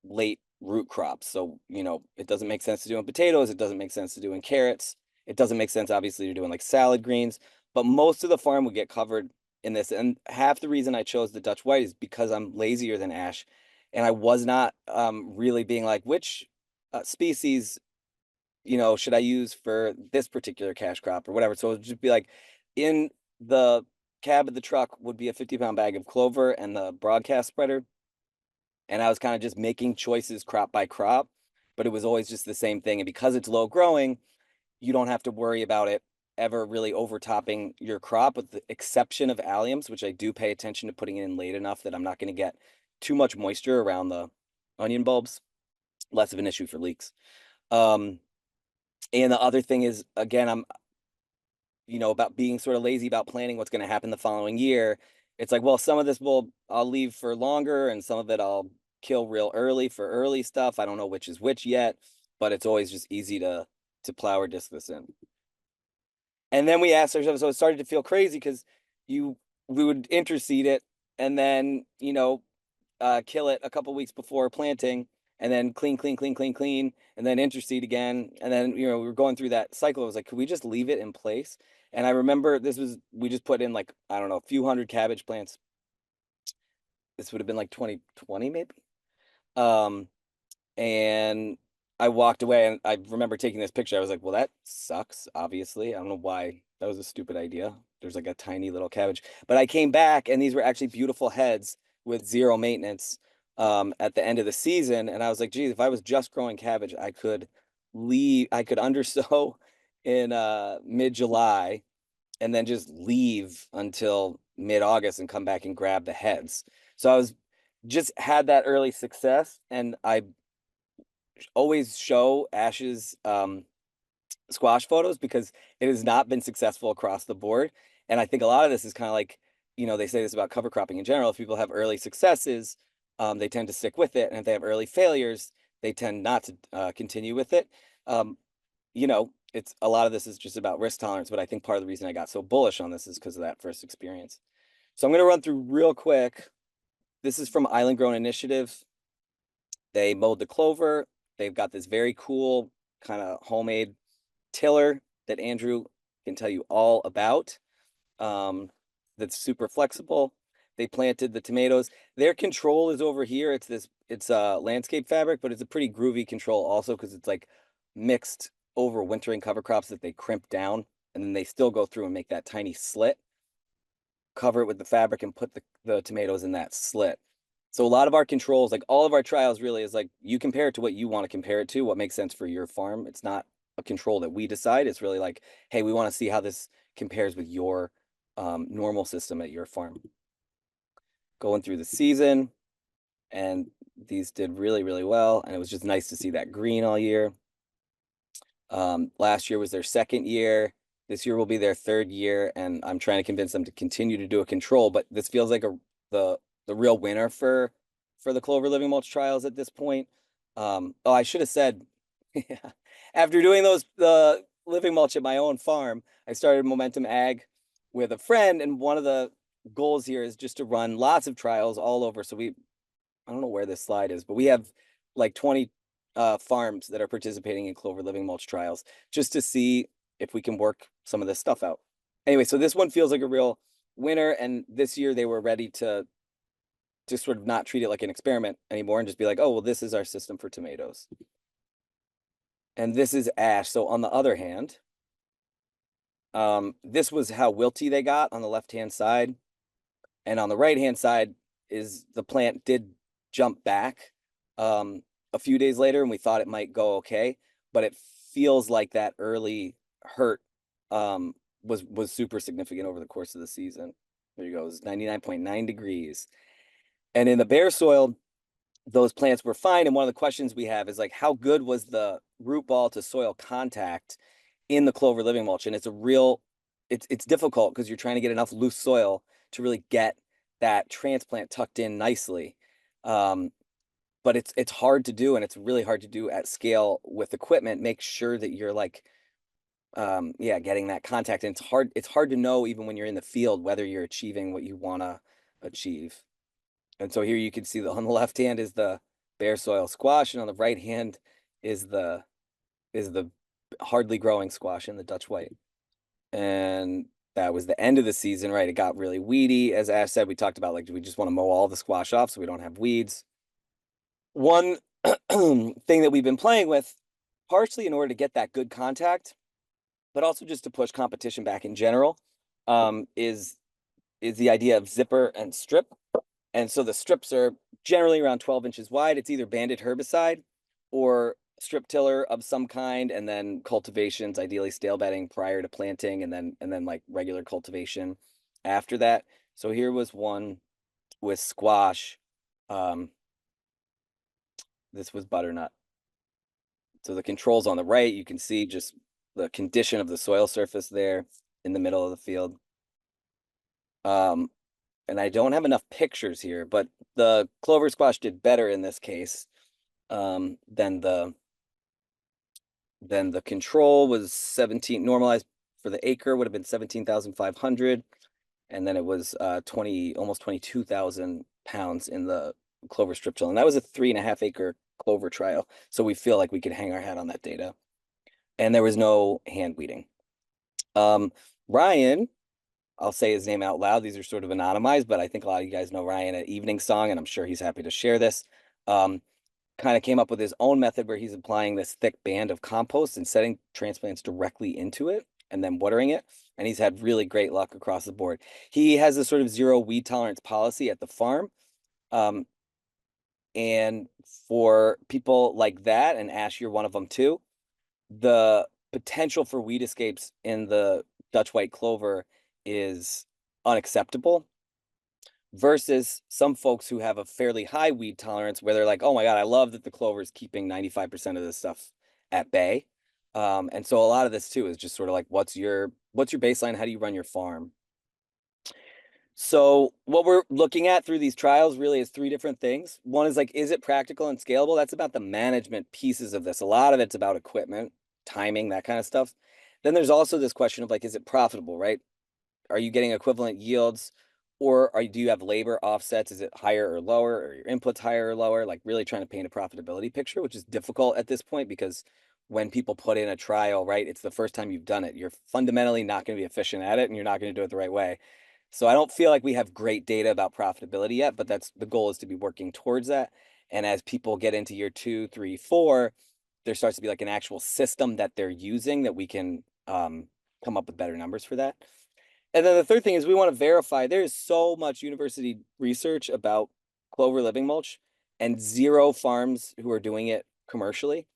late root crops. So, you know, it doesn't make sense to do in potatoes. It doesn't make sense to do in carrots. It doesn't make sense, obviously, to do in like salad greens. But most of the farm would get covered in this. And half the reason I chose the Dutch white is because I'm lazier than Ash. And I was not really being like, which species, you know, should I use for this particular cash crop or whatever. So it would just be like in the cab of the truck would be a 50-pound bag of clover and the broadcast spreader. And I was kind of just making choices crop by crop, but it was always just the same thing. And because it's low growing, you don't have to worry about it ever really overtopping your crop, with the exception of alliums, which I do pay attention to putting in late enough that I'm not going to get too much moisture around the onion bulbs. Less of an issue for leaks. And the other thing is, again, I'm, you know, about being sort of lazy about planning what's going to happen the following year. It's like, well, some of this I'll leave for longer, and some of it I'll kill real early for early stuff. I don't know which is which yet, but it's always just easy to plow or disc this in. And then we asked ourselves, so it started to feel crazy because we would interseed it and then, you know, kill it a couple weeks before planting, and then clean, and then interseed again. And then, you know, we were going through that cycle. I was like, could we just leave it in place? And I remember we just put in like, I don't know, a few hundred cabbage plants. This would have been like 2020 maybe. And I walked away, and I remember taking this picture. I was like, well, that sucks, obviously. I don't know why. That was a stupid idea. There's like a tiny little cabbage. But I came back, and these were actually beautiful heads with zero maintenance at the end of the season. And I was like, geez, if I was just growing cabbage, I could undersow in mid-July and then just leave until mid-August and come back and grab the heads. So I just had that early success, and I always show Ash's squash photos because it has not been successful across the board. And I think a lot of this is kind of like, you know, they say this about cover cropping in general. If people have early successes, they tend to stick with it. And if they have early failures, they tend not to continue with it. You know, it's a lot of this is just about risk tolerance, but I think part of the reason I got so bullish on this is because of that first experience. So I'm going to run through real quick. This is from Island Grown Initiative. They mowed the clover. They've got this very cool kind of homemade tiller that Andrew can tell you all about. That's super flexible. They planted the tomatoes. Their control is over here. It's landscape fabric, but it's a pretty groovy control also because it's like mixed over wintering cover crops that they crimp down, and then they still go through and make that tiny slit, cover it with the fabric, and put the tomatoes in that slit. So a lot of our controls, like all of our trials, really is like you compare it to what you want to compare it to, what makes sense for your farm. It's not a control that we decide. It's really like, hey, we want to see how this compares with your normal system at your farm. Going through the season, and these did really, really well. And it was just nice to see that green all year. Last year was their second year. This year will be their third year, and I'm trying to convince them to continue to do a control. But this feels like the real winner for the Clover Living Mulch trials at this point. Oh, I should have said, after doing the Living Mulch at my own farm, I started Momentum Ag with a friend, and one of the goals here is just to run lots of trials all over. So I don't know where this slide is, but we have like 20 farms that are participating in Clover Living Mulch trials just to see if we can work some of this stuff out. Anyway, so this one feels like a real winner, and this year they were ready to just sort of not treat it like an experiment anymore and just be like, oh, well, this is our system for tomatoes. And this is Ash. So on the other hand, this was how wilty they got on the left-hand side. And on the right-hand side is the plant did jump back a few days later, and we thought it might go okay, but it feels like that early hurt was super significant over the course of the season. There you go. It's 99.9 degrees. And in the bare soil, those plants were fine. And one of the questions we have is like, how good was the root ball to soil contact in the clover living mulch? And it's difficult because you're trying to get enough loose soil to really get that transplant tucked in nicely. But it's hard to do, and it's really hard to do at scale with equipment. Make sure that you're like, getting that contact. And it's hard to know even when you're in the field whether you're achieving what you want to achieve. And so here you can see that on the left hand is the bare soil squash, and on the right hand is the hardly growing squash in the Dutch white. And that was the end of the season, right? It got really weedy. As Ash said, we talked about like, do we just want to mow all the squash off so we don't have weeds? One thing that we've been playing with, partially in order to get that good contact, but also just to push competition back in general, is the idea of zipper and strip. And so the strips are generally around 12 inches wide. It's either banded herbicide or strip tiller of some kind, and then cultivations, ideally stale bedding prior to planting, and then like regular cultivation after that. So here was one with squash. This was butternut. So the controls on the right, you can see just the condition of the soil surface there in the middle of the field. And I don't have enough pictures here, but the clover squash did better in this case than the control. Was 17 normalized for the acre would have been 17,500, and then it was almost 22,000 pounds in the clover strip till, and that was a 3.5 acre clover trial. So we feel like we could hang our hat on that data, and there was no hand weeding. Ryan, I'll say his name out loud. These are sort of anonymized, but I think a lot of you guys know Ryan at Evening Song, and I'm sure he's happy to share this. Kind of came up with his own method where he's applying this thick band of compost and setting transplants directly into it and then watering it. And he's had really great luck across the board. He has a sort of zero weed tolerance policy at the farm. And for people like that, and Ash, you're one of them too, the potential for weed escapes in the Dutch white clover is unacceptable, versus some folks who have a fairly high weed tolerance where they're like, oh my God, I love that the clover is keeping 95% of this stuff at bay. And so a lot of this too is just sort of like, what's your baseline? How do you run your farm? So what we're looking at through these trials really is 3 different things. One is like, is it practical and scalable? That's about the management pieces of this. A lot of it's about equipment, timing, that kind of stuff. Then there's also this question of like, is it profitable, right? Are you getting equivalent yields, or do you have labor offsets? Is it higher or lower, or your inputs higher or lower? Like really trying to paint a profitability picture, which is difficult at this point because when people put in a trial, right, it's the first time you've done it. You're fundamentally not going to be efficient at it, and you're not going to do it the right way. So I don't feel like we have great data about profitability yet, but that's the goal, is to be working towards that. And as people get into year 2, 3, 4, there starts to be like an actual system that they're using that we can come up with better numbers for that. And then the third thing is we want to verify. There is so much university research about clover living mulch and 0 farms who are doing it commercially.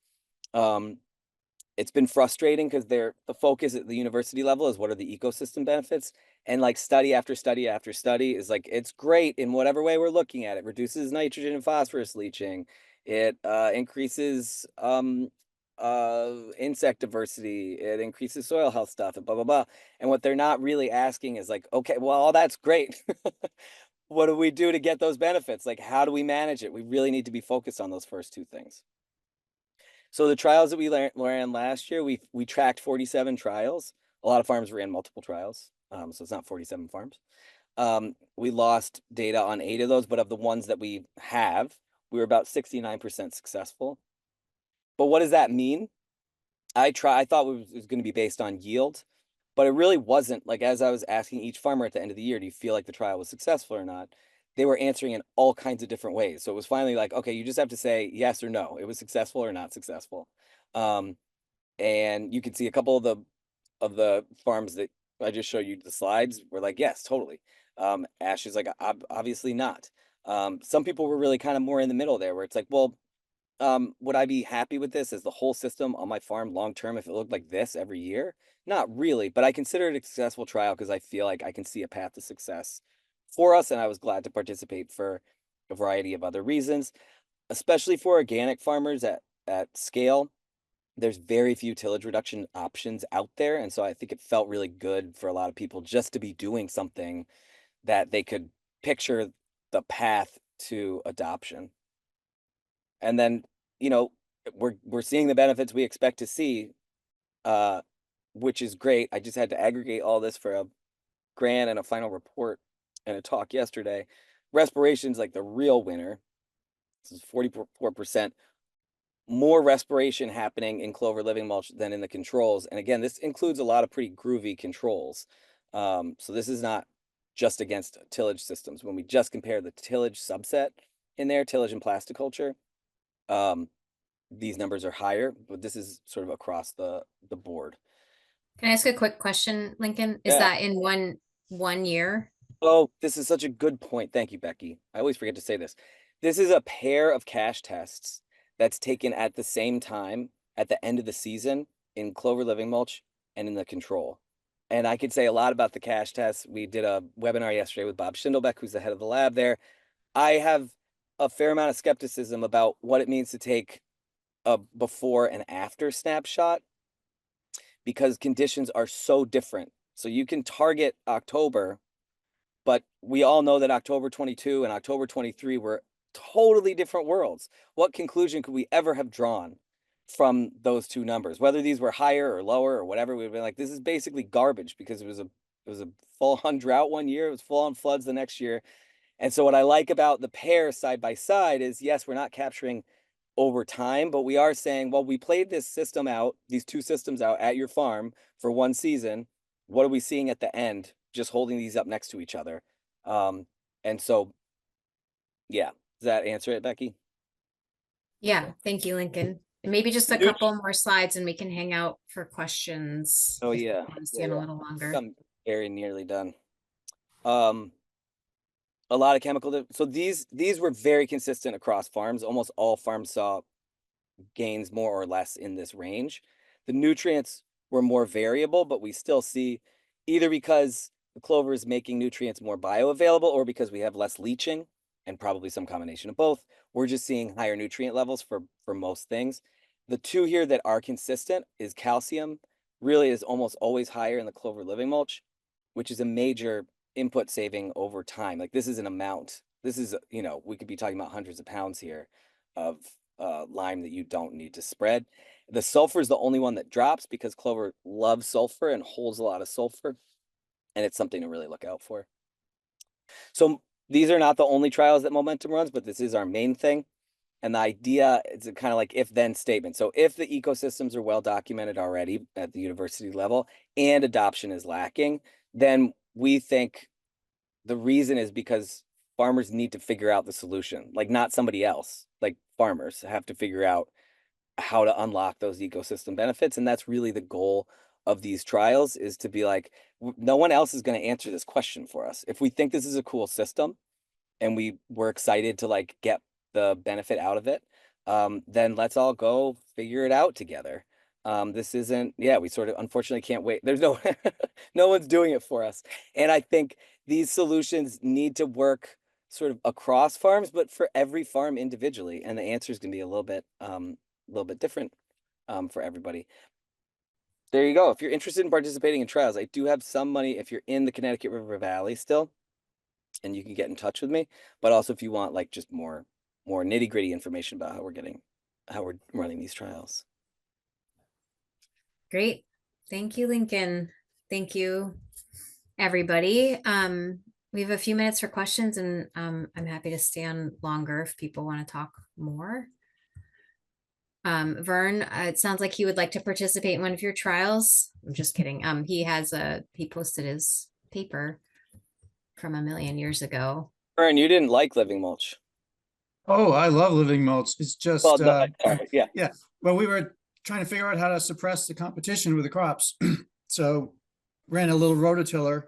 It's been frustrating because the focus at the university level is what are the ecosystem benefits, and like study after study after study is like, it's great in whatever way we're looking at it. Reduces nitrogen and phosphorus leaching. It increases insect diversity. It increases soil health stuff, and blah blah blah. And what they're not really asking is like, okay, well, all that's great. What do we do to get those benefits? Like, how do we manage it? We really need to be focused on those first 2 things. So the trials that we ran last year, we tracked 47 trials. A lot of farms ran multiple trials, so it's not 47 farms. We lost data on 8 of those, but of the ones that we have, we were about 69% successful. But what does that mean? I thought it was going to be based on yield, but it really wasn't. Like, as I was asking each farmer at the end of the year, do you feel like the trial was successful or not? They were answering in all kinds of different ways. So it was finally like, okay, you just have to say yes or no. It was successful or not successful. And you can see a couple of the farms that I just showed you the slides were like, yes, totally. Ash is like, obviously not. Some people were really kind of more in the middle there, where it's like, well, Would I be happy with this as the whole system on my farm long term if it looked like this every year? Not really, but I consider it a successful trial because I feel like I can see a path to success for us, and I was glad to participate for a variety of other reasons, especially for organic farmers at scale. There's very few tillage reduction options out there, and so I think it felt really good for a lot of people just to be doing something that they could picture the path to adoption. And then, you know, we're seeing the benefits we expect to see, uh, which is great. I just had to aggregate all this for a grant and a final report and a talk yesterday. Respiration's like the real winner. This is 44% more respiration happening in clover living mulch than in the controls. And again, this includes a lot of pretty groovy controls. So this is not just against tillage systems. When we just compare the tillage subset in there, tillage and plasticulture, these numbers are higher, but this is sort of across the board. Can I ask a quick question, Lincoln? Is Yeah. that in one year? Oh, this is such a good point. Thank you, Becky. I always forget to say this. This is a pair of cash tests that's taken at the same time at the end of the season in clover living mulch and in the control. And I could say a lot about the cash tests. We did a webinar yesterday with Bob Schindelbeck, who's the head of the lab there. I have a fair amount of skepticism about what it means to take a before and after snapshot because conditions are so different. So you can target October, but we all know that October 22 and October 23 were totally different worlds. What conclusion could we ever have drawn from those two numbers? Whether these were higher or lower or whatever, we'd been like, this is basically garbage because it was a full on drought one year, it was full on floods the next year. And so what I like about the pair side by side is, yes, we're not capturing over time, but we are saying, well, we played this system out, these two systems out at your farm for one season. What are we seeing at the end? Just holding these up next to each other. And so, yeah, does that answer it, Becky? Yeah, thank you, Lincoln. And maybe just a Newt- couple more slides and we can hang out for questions. Oh if you yeah, want to stand a little longer. I'm very nearly done. A lot of chemical. So these were very consistent across farms. Almost all farms saw gains more or less in this range. The nutrients were more variable, but we still see either because the clover is making nutrients more bioavailable or because we have less leaching and probably some combination of both. We're just seeing higher nutrient levels for most things. The two here that are consistent is calcium really is almost always higher in the clover living mulch, which is a major input saving over time. Like this is an amount. This is, you know, we could be talking about hundreds of pounds here of lime that you don't need to spread. The sulfur is the only one that drops because clover loves sulfur and holds a lot of sulfur, and it's something to really look out for. So these are not the only trials that Momentum runs, but this is our main thing. And the idea is a kind of like if-then statement. So if the ecosystems are well documented already at the university level and adoption is lacking, then we think the reason is because farmers need to figure out the solution, like not somebody else, like farmers have to figure out how to unlock those ecosystem benefits. And that's really the goal of these trials, is to be like, no one else is going to answer this question for us. If we think this is a cool system and we're excited to like get the benefit out of it, then let's all go figure it out together. This isn't, yeah, we sort of unfortunately can't wait. There's no, no one's doing it for us. And I think these solutions need to work sort of across farms, but for every farm individually. And the answer is going to be a little bit different for everybody. There you go. If you're interested in participating in trials, I do have some money if you're in the Connecticut River Valley still, and you can get in touch with me. But also if you want like just more nitty-gritty information about how we're running these trials. Great. Thank you, Lincoln. Thank you, everybody. We have a few minutes for questions, and I'm happy to stay on longer if people want to talk more. Vern, it sounds like he would like to participate in one of your trials. I'm just kidding. He posted his paper from a million years ago. Vern, you didn't like living mulch. Oh, I love living mulch. It's just, Well, no, yeah. yeah. Well, we were trying to figure out how to suppress the competition with the crops. So ran a little rototiller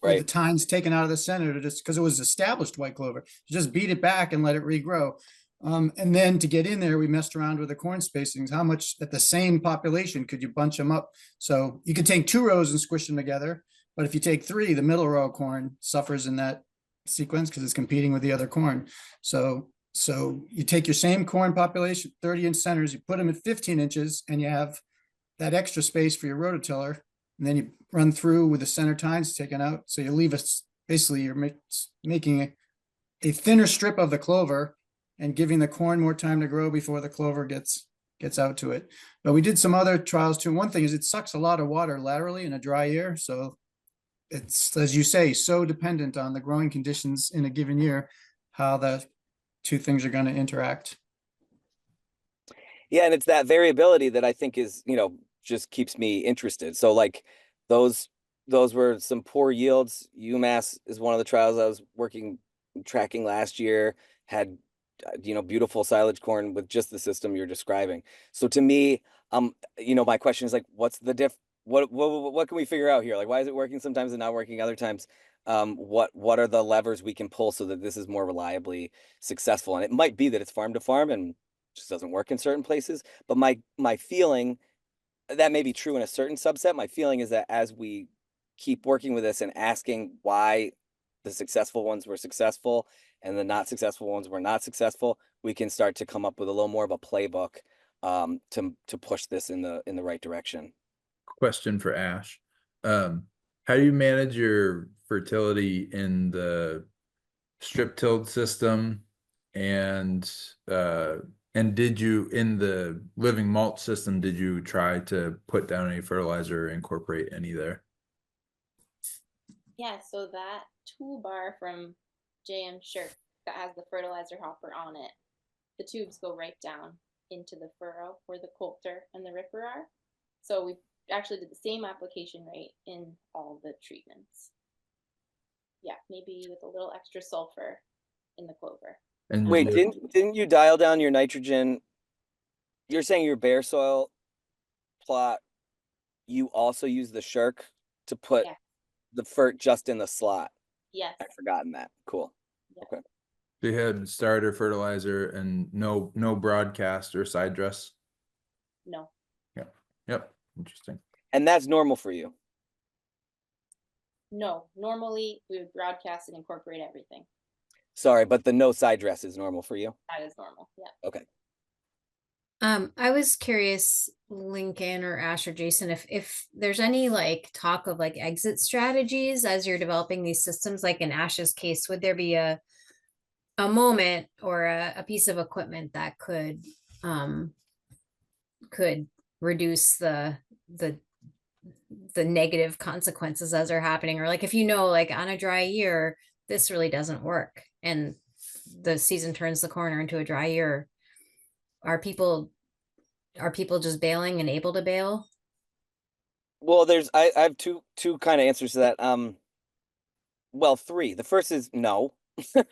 with the tines taken out of the center to just, because it was established white clover, to just beat it back and let it regrow. And then to get in there, we messed around with the corn spacings. How much at the same population could you bunch them up? So you could take 2 rows and squish them together. But if you take 3, the middle row of corn suffers in that sequence because it's competing with the other corn. So you take your same corn population, 30-inch centers, you put them at 15 inches, and you have that extra space for your rototiller. And then you run through with the center tines taken out. So you leave us, basically you're making a thinner strip of the clover and giving the corn more time to grow before the clover gets out to it. But we did some other trials too. One thing is it sucks a lot of water laterally in a dry year. So it's, as you say, so dependent on the growing conditions in a given year, how the 2 things are going to interact. Yeah, and it's that variability that I think is, just keeps me interested. So like those were some poor yields. UMass is one of the trials I was tracking last year, had beautiful silage corn with just the system you're describing. So to me, my question is like, what's the what can we figure out here? Like, why is it working sometimes and not working other times? What are the levers we can pull so that this is more reliably successful? And it might be that it's farm to farm and just doesn't work in certain places. But my feeling, that may be true in a certain subset. My feeling is that as we keep working with this and asking why the successful ones were successful and the not successful ones were not successful, we can start to come up with a little more of a playbook to push this in the right direction. Question for Ash. How do you manage your fertility in the strip tilled system, and did you, in the living mulch system, did you try to put down any fertilizer or incorporate any there? Yeah, so that toolbar from JM Shirk that has the fertilizer hopper on it, the tubes go right down into the furrow where the coulter and the ripper are. So we actually did the same application rate in all the treatments. Yeah, maybe with a little extra sulfur in the clover. And Wait, didn't you dial down your nitrogen? You're saying your bare soil plot, you also use the Shirk to put the fert just in the slot? Yes. I've forgotten that. Cool. Yeah. Okay. they had starter fertilizer and no broadcast or side dress? No. Yep. Interesting. And that's normal for you? No. Normally we would broadcast and incorporate everything. Sorry, but the no side dress is normal for you? That is normal. Yeah. Okay. I was curious, Lincoln or Ash or Jason, if there's any like talk of like exit strategies as you're developing these systems, like in Ash's case, would there be a moment or a piece of equipment that could reduce the negative consequences as they're happening? Or like if like on a dry year, this really doesn't work and the season turns the corner into a dry year, are people just bailing and able to bail? Well, I have two kind of answers to that. Well, 3. The first is no. When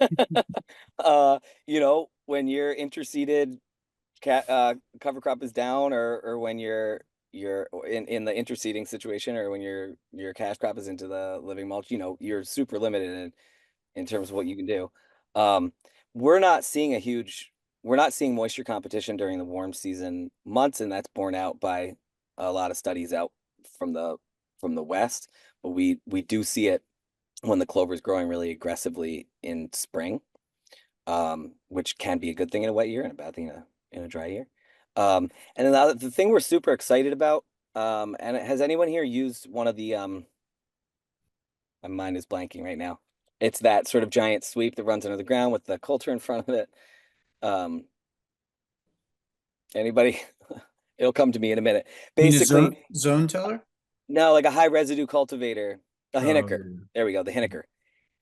you're interseeded, cover crop is down, or when you're in the interseeding situation, or when your cash crop is into the living mulch, you're super limited in terms of what you can do. We're not seeing moisture competition during the warm season months, and that's borne out by a lot of studies out from the west. But we do see it when the clover is growing really aggressively in spring, which can be a good thing in a wet year and a bad thing in a dry year. And then the thing we're super excited about, and has anyone here used one of the my mind is blanking right now. It's that sort of giant sweep that runs under the ground with the coulter in front of it. Anybody? It'll come to me in a minute. Basically, zone tiller? No, like a high residue cultivator, a Hinniker. There we go, the Hinniker.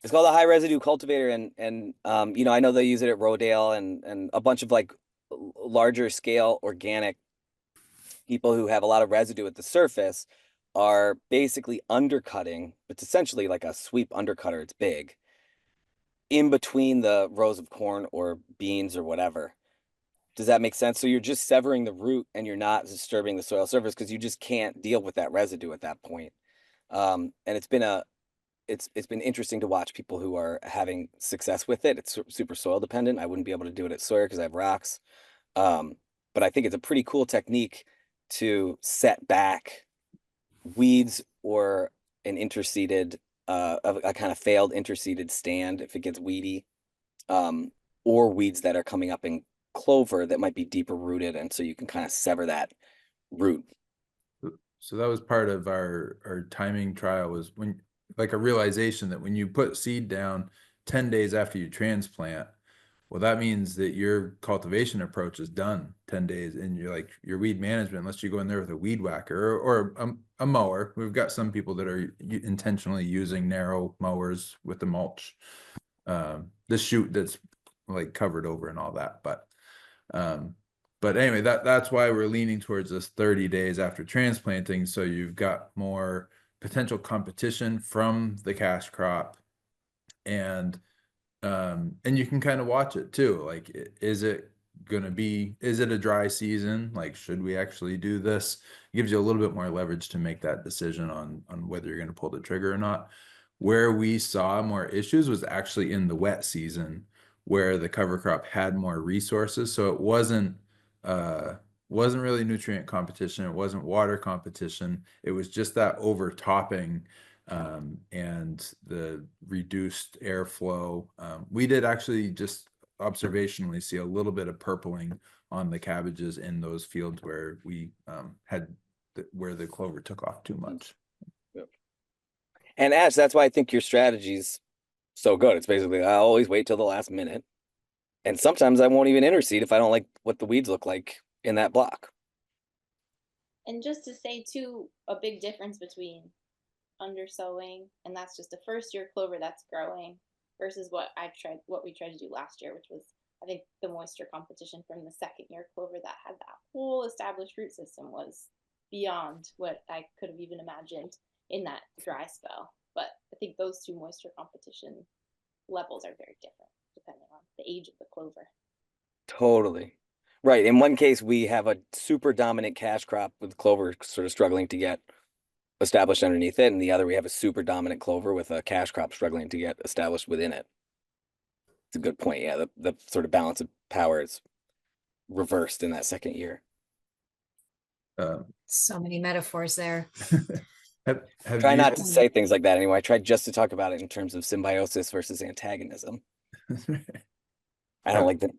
It's called a high residue cultivator, and I know they use it at Rodale and a bunch of like larger scale organic people who have a lot of residue at the surface are basically undercutting. It's essentially like a sweep undercutter. It's big in between the rows of corn or beans or whatever. Does that make sense? So you're just severing the root and you're not disturbing the soil surface because you just can't deal with that residue at that point. And it's been it's been interesting to watch people who are having success with it. It's super soil dependent. I wouldn't be able to do it at Sawyer because I have rocks. But I think it's a pretty cool technique to set back weeds or an interseeded, a kind of failed interseeded stand if it gets weedy, or weeds that are coming up in clover that might be deeper rooted, and so you can kind of sever that root. So that was part of our timing trial, was when, like, a realization that when you put seed down 10 days after you transplant, well, that means that your cultivation approach is done 10 days, and you're like, your weed management, unless you go in there with a weed whacker or a mower. We've got some people that are intentionally using narrow mowers with the mulch, the chute that's like covered over and all that. But anyway, that's why we're leaning towards this 30 days after transplanting. So you've got more potential competition from the cash crop, and you can kind of watch it too. Like, is it a dry season? Like, should we actually do this? It gives you a little bit more leverage to make that decision on whether you're going to pull the trigger or not. Where we saw more issues was actually in the wet season, where the cover crop had more resources. So it wasn't really nutrient competition. It wasn't water competition. It was just that overtopping, and the reduced airflow. We did actually just observationally see a little bit of purpling on the cabbages in those fields where we where the clover took off too much. And Ash, that's why I think your strategy's so good. It's basically, I always wait till the last minute. And sometimes I won't even interseed if I don't like what the weeds look like in that block. And just to say too, a big difference between undersowing, and that's just a first year clover that's growing, versus what we tried to do last year, which was, I think, the moisture competition from the second year clover that had that whole established root system was beyond what I could have even imagined in that dry spell. But I think those two moisture competition levels are very different depending on the age of the clover. Totally. Right. In one case, we have a super dominant cash crop with clover sort of struggling to get established underneath it. And the other, we have a super dominant clover with a cash crop struggling to get established within it. It's a good point. Yeah. The sort of balance of power is reversed in that second year. So many metaphors there. Have Try you- not to say things like that anymore. I tried just to talk about it in terms of symbiosis versus antagonism. I don't like that.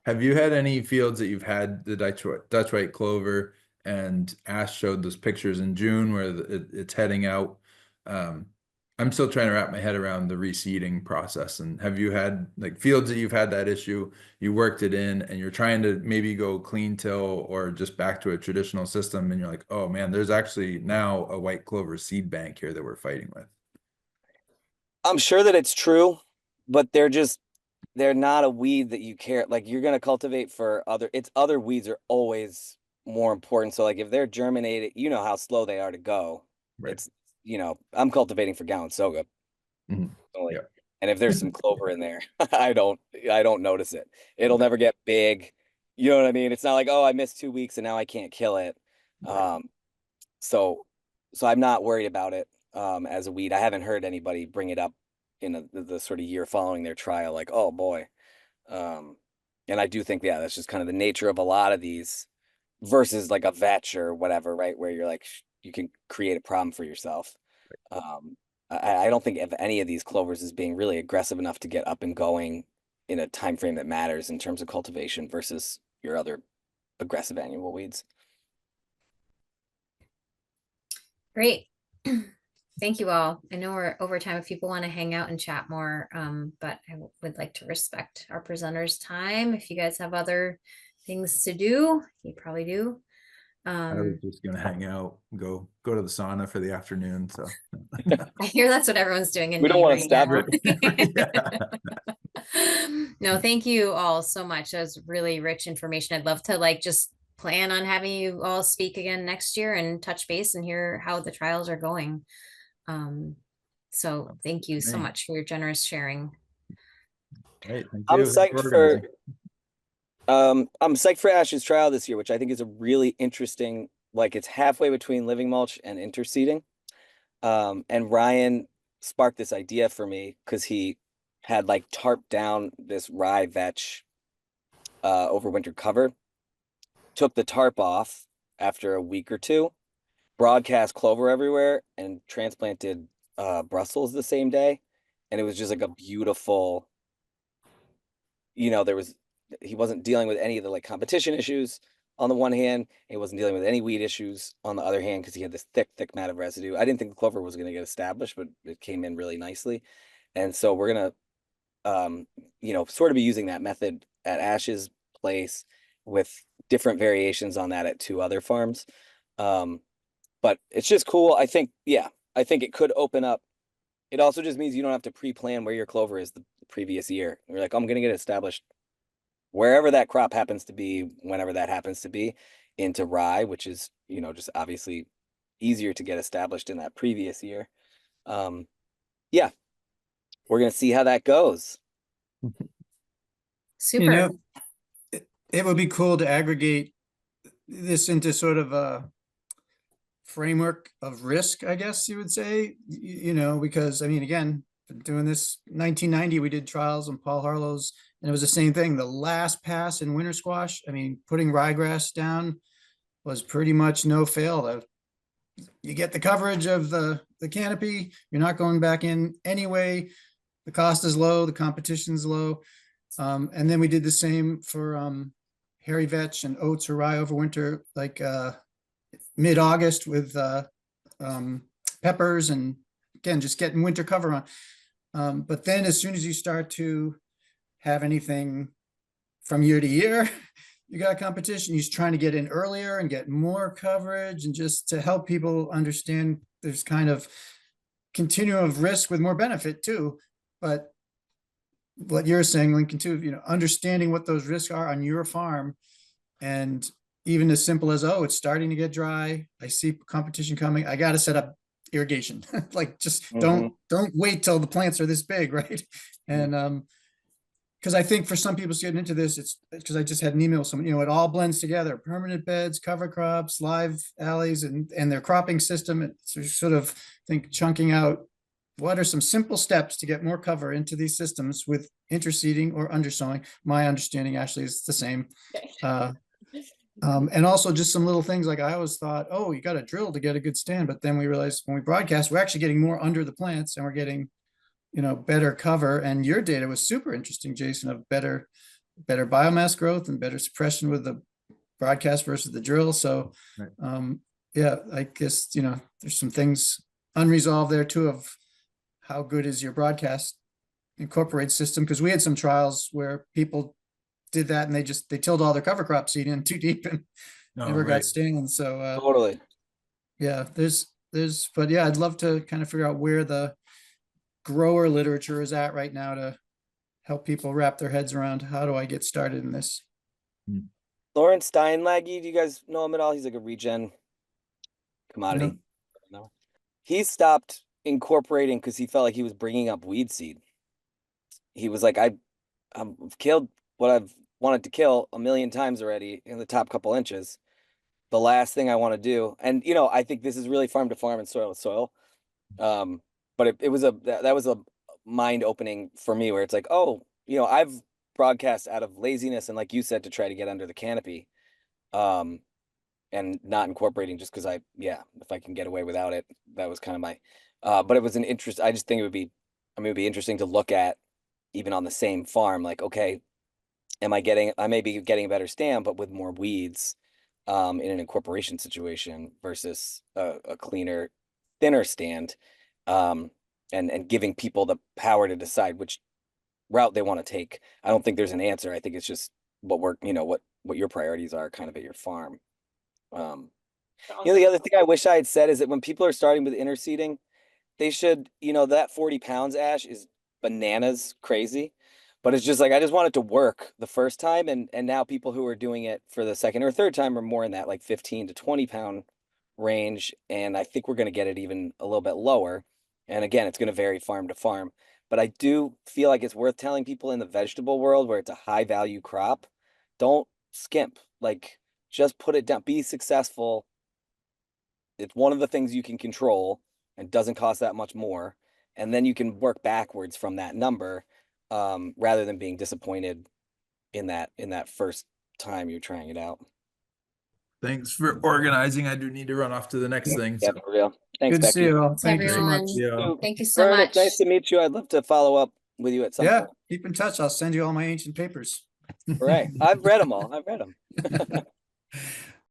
Have you had any fields that you've had the Dutch white clover, and Ash showed those pictures in June where it's heading out? I'm still trying to wrap my head around the reseeding process. And have you had like fields that you've had that issue, you worked it in, and you're trying to maybe go clean till or just back to a traditional system, and you're like, oh man, there's actually now a white clover seed bank here that we're fighting with? I'm sure that it's true, but they're not a weed that you care. Like, you're going to cultivate for other weeds are always more important. So like if they're germinated, you know how slow they are to go. Right. It's, I'm cultivating for Gowansoga. Mhm. Only. Yeah. And if there's some clover in there, I don't notice it. It'll never get big. You know what I mean? It's not like, oh, I missed 2 weeks and now I can't kill it. So I'm not worried about it as a weed. I haven't heard anybody bring it up in the sort of year following their trial, like, oh boy. And I do think, yeah, that's just kind of the nature of a lot of these versus like a vetch or whatever, right? Where you're like, you can create a problem for yourself. I don't think of any of these clovers as being really aggressive enough to get up and going in a time frame that matters in terms of cultivation versus your other aggressive annual weeds. Great. Thank you all. I know we're over time if people want to hang out and chat more, but I would like to respect our presenters' time. If you guys have other things to do, you probably do. I was just gonna hang out, go to the sauna for the afternoon. So I hear that's what everyone's doing in We don't Maine want to right stop now. No, thank you all so much. That was really rich information. I'd love to like just plan on having you all speak again next year and touch base and hear how the trials are going. So thank you so much for your generous sharing. Great, thank I'm you. psyched I'm psyched for Ash's trial this year, which I think is a really interesting, like it's halfway between living mulch and interseeding. And Ryan sparked this idea for me because he had like tarped down this rye vetch over winter cover, took the tarp off after a week or two, broadcast clover everywhere, and transplanted Brussels the same day. And it was just like a beautiful, he wasn't dealing with any of the like competition issues on the one hand. He wasn't dealing with any weed issues on the other hand because he had this thick mat of residue. I didn't think the clover was going to get established, but it came in really nicely. And so we're going to, sort of be using that method at Ash's place with different variations on that at 2 other farms. But it's just cool. I think it could open up. It also just means you don't have to pre-plan where your clover is the previous year. You're like, I'm going to get established wherever that crop happens to be, whenever that happens to be, into rye, which is, just obviously easier to get established in that previous year. Yeah, we're going to see how that goes. Super. It would be cool to aggregate this into sort of a framework of risk, I guess you would say, because I mean, again, been doing this 1990, we did trials on Paul Harlow's, and it was the same thing. The last pass in winter squash, I mean, putting ryegrass down was pretty much no fail. You get the coverage of the canopy, you're not going back in anyway. The cost is low, the competition's low. And then we did the same for hairy vetch and oats or rye over winter, like mid-August with peppers, and again, just getting winter cover on. But then as soon as you start to have anything from year to year, you got competition. He's trying to get in earlier and get more coverage, and just to help people understand there's kind of continuum of risk with more benefit too. But what you're saying, Lincoln, too, understanding what those risks are on your farm, and even as simple as, oh, it's starting to get dry, I see competition coming, I got to set up irrigation. Like, just don't wait till the plants are this big, right? And because I think for some people getting into this, it's because I just had an email with someone, it all blends together: permanent beds, cover crops, live alleys, and their cropping system. It's sort of chunking out what are some simple steps to get more cover into these systems with interseeding or undersowing. My understanding, Ashley, is the same. And also just some little things, like I always thought, oh, you got to drill to get a good stand. But then we realized when we broadcast, we're actually getting more under the plants, and we're getting, better cover. And your data was super interesting, Jason, of better biomass growth and better suppression with the broadcast versus the drill. So, Right. Yeah, I guess, there's some things unresolved there too, of how good is your broadcast incorporate system. Because we had some trials where people did that and they tilled all their cover crop seed in too deep and never got stands. So Totally. yeah, but yeah, I'd love to kind of figure out where the grower literature is at right now to help people wrap their heads around, how do I get started in this? Lawrence Steinlaggy, do you guys know him at all? He's like a regen commodity. No. He stopped incorporating because he felt like he was bringing up weed seed. He was like, I've killed what I've wanted to kill a million times already in the top couple inches. The last thing I want to do, and I think this is really farm to farm and soil to soil. But that was a mind opening for me, where it's like, oh, I've broadcast out of laziness and, like you said, to try to get under the canopy, and not incorporating just because if I can get away without it. That was kind of my, but it was an interest. I just think it'd be interesting to look at even on the same farm, like, okay, I may be getting a better stand, but with more weeds, in an incorporation situation versus a cleaner, thinner stand, and giving people the power to decide which route they want to take. I don't think there's an answer. I think it's just what what your priorities are kind of at your farm. The other thing I wish I had said is that when people are starting with interseeding, they should, that 40 pounds, Ash, is bananas crazy. But it's just like, I just want it to work the first time. And now people who are doing it for the second or third time are more in that like 15 to 20 pound range. And I think we're going to get it even a little bit lower. And again, it's going to vary farm to farm. But I do feel like it's worth telling people in the vegetable world where it's a high value crop, don't skimp. Like, just put it down, be successful. It's one of the things you can control and doesn't cost that much more. and then you can work backwards from that number, rather than being disappointed in that first time you're trying it out. Thanks for organizing. I do need to run off to the next thing. Yeah, So. for real. Thanks, Good to Becky. see you all. Thank you so everyone. much. Yeah. So, Thank you so Vern, much. it's nice to meet you. I'd love to follow up with you at some Yeah, point. keep in touch. I'll send you all my ancient papers. All right. I've read them all. I've read them.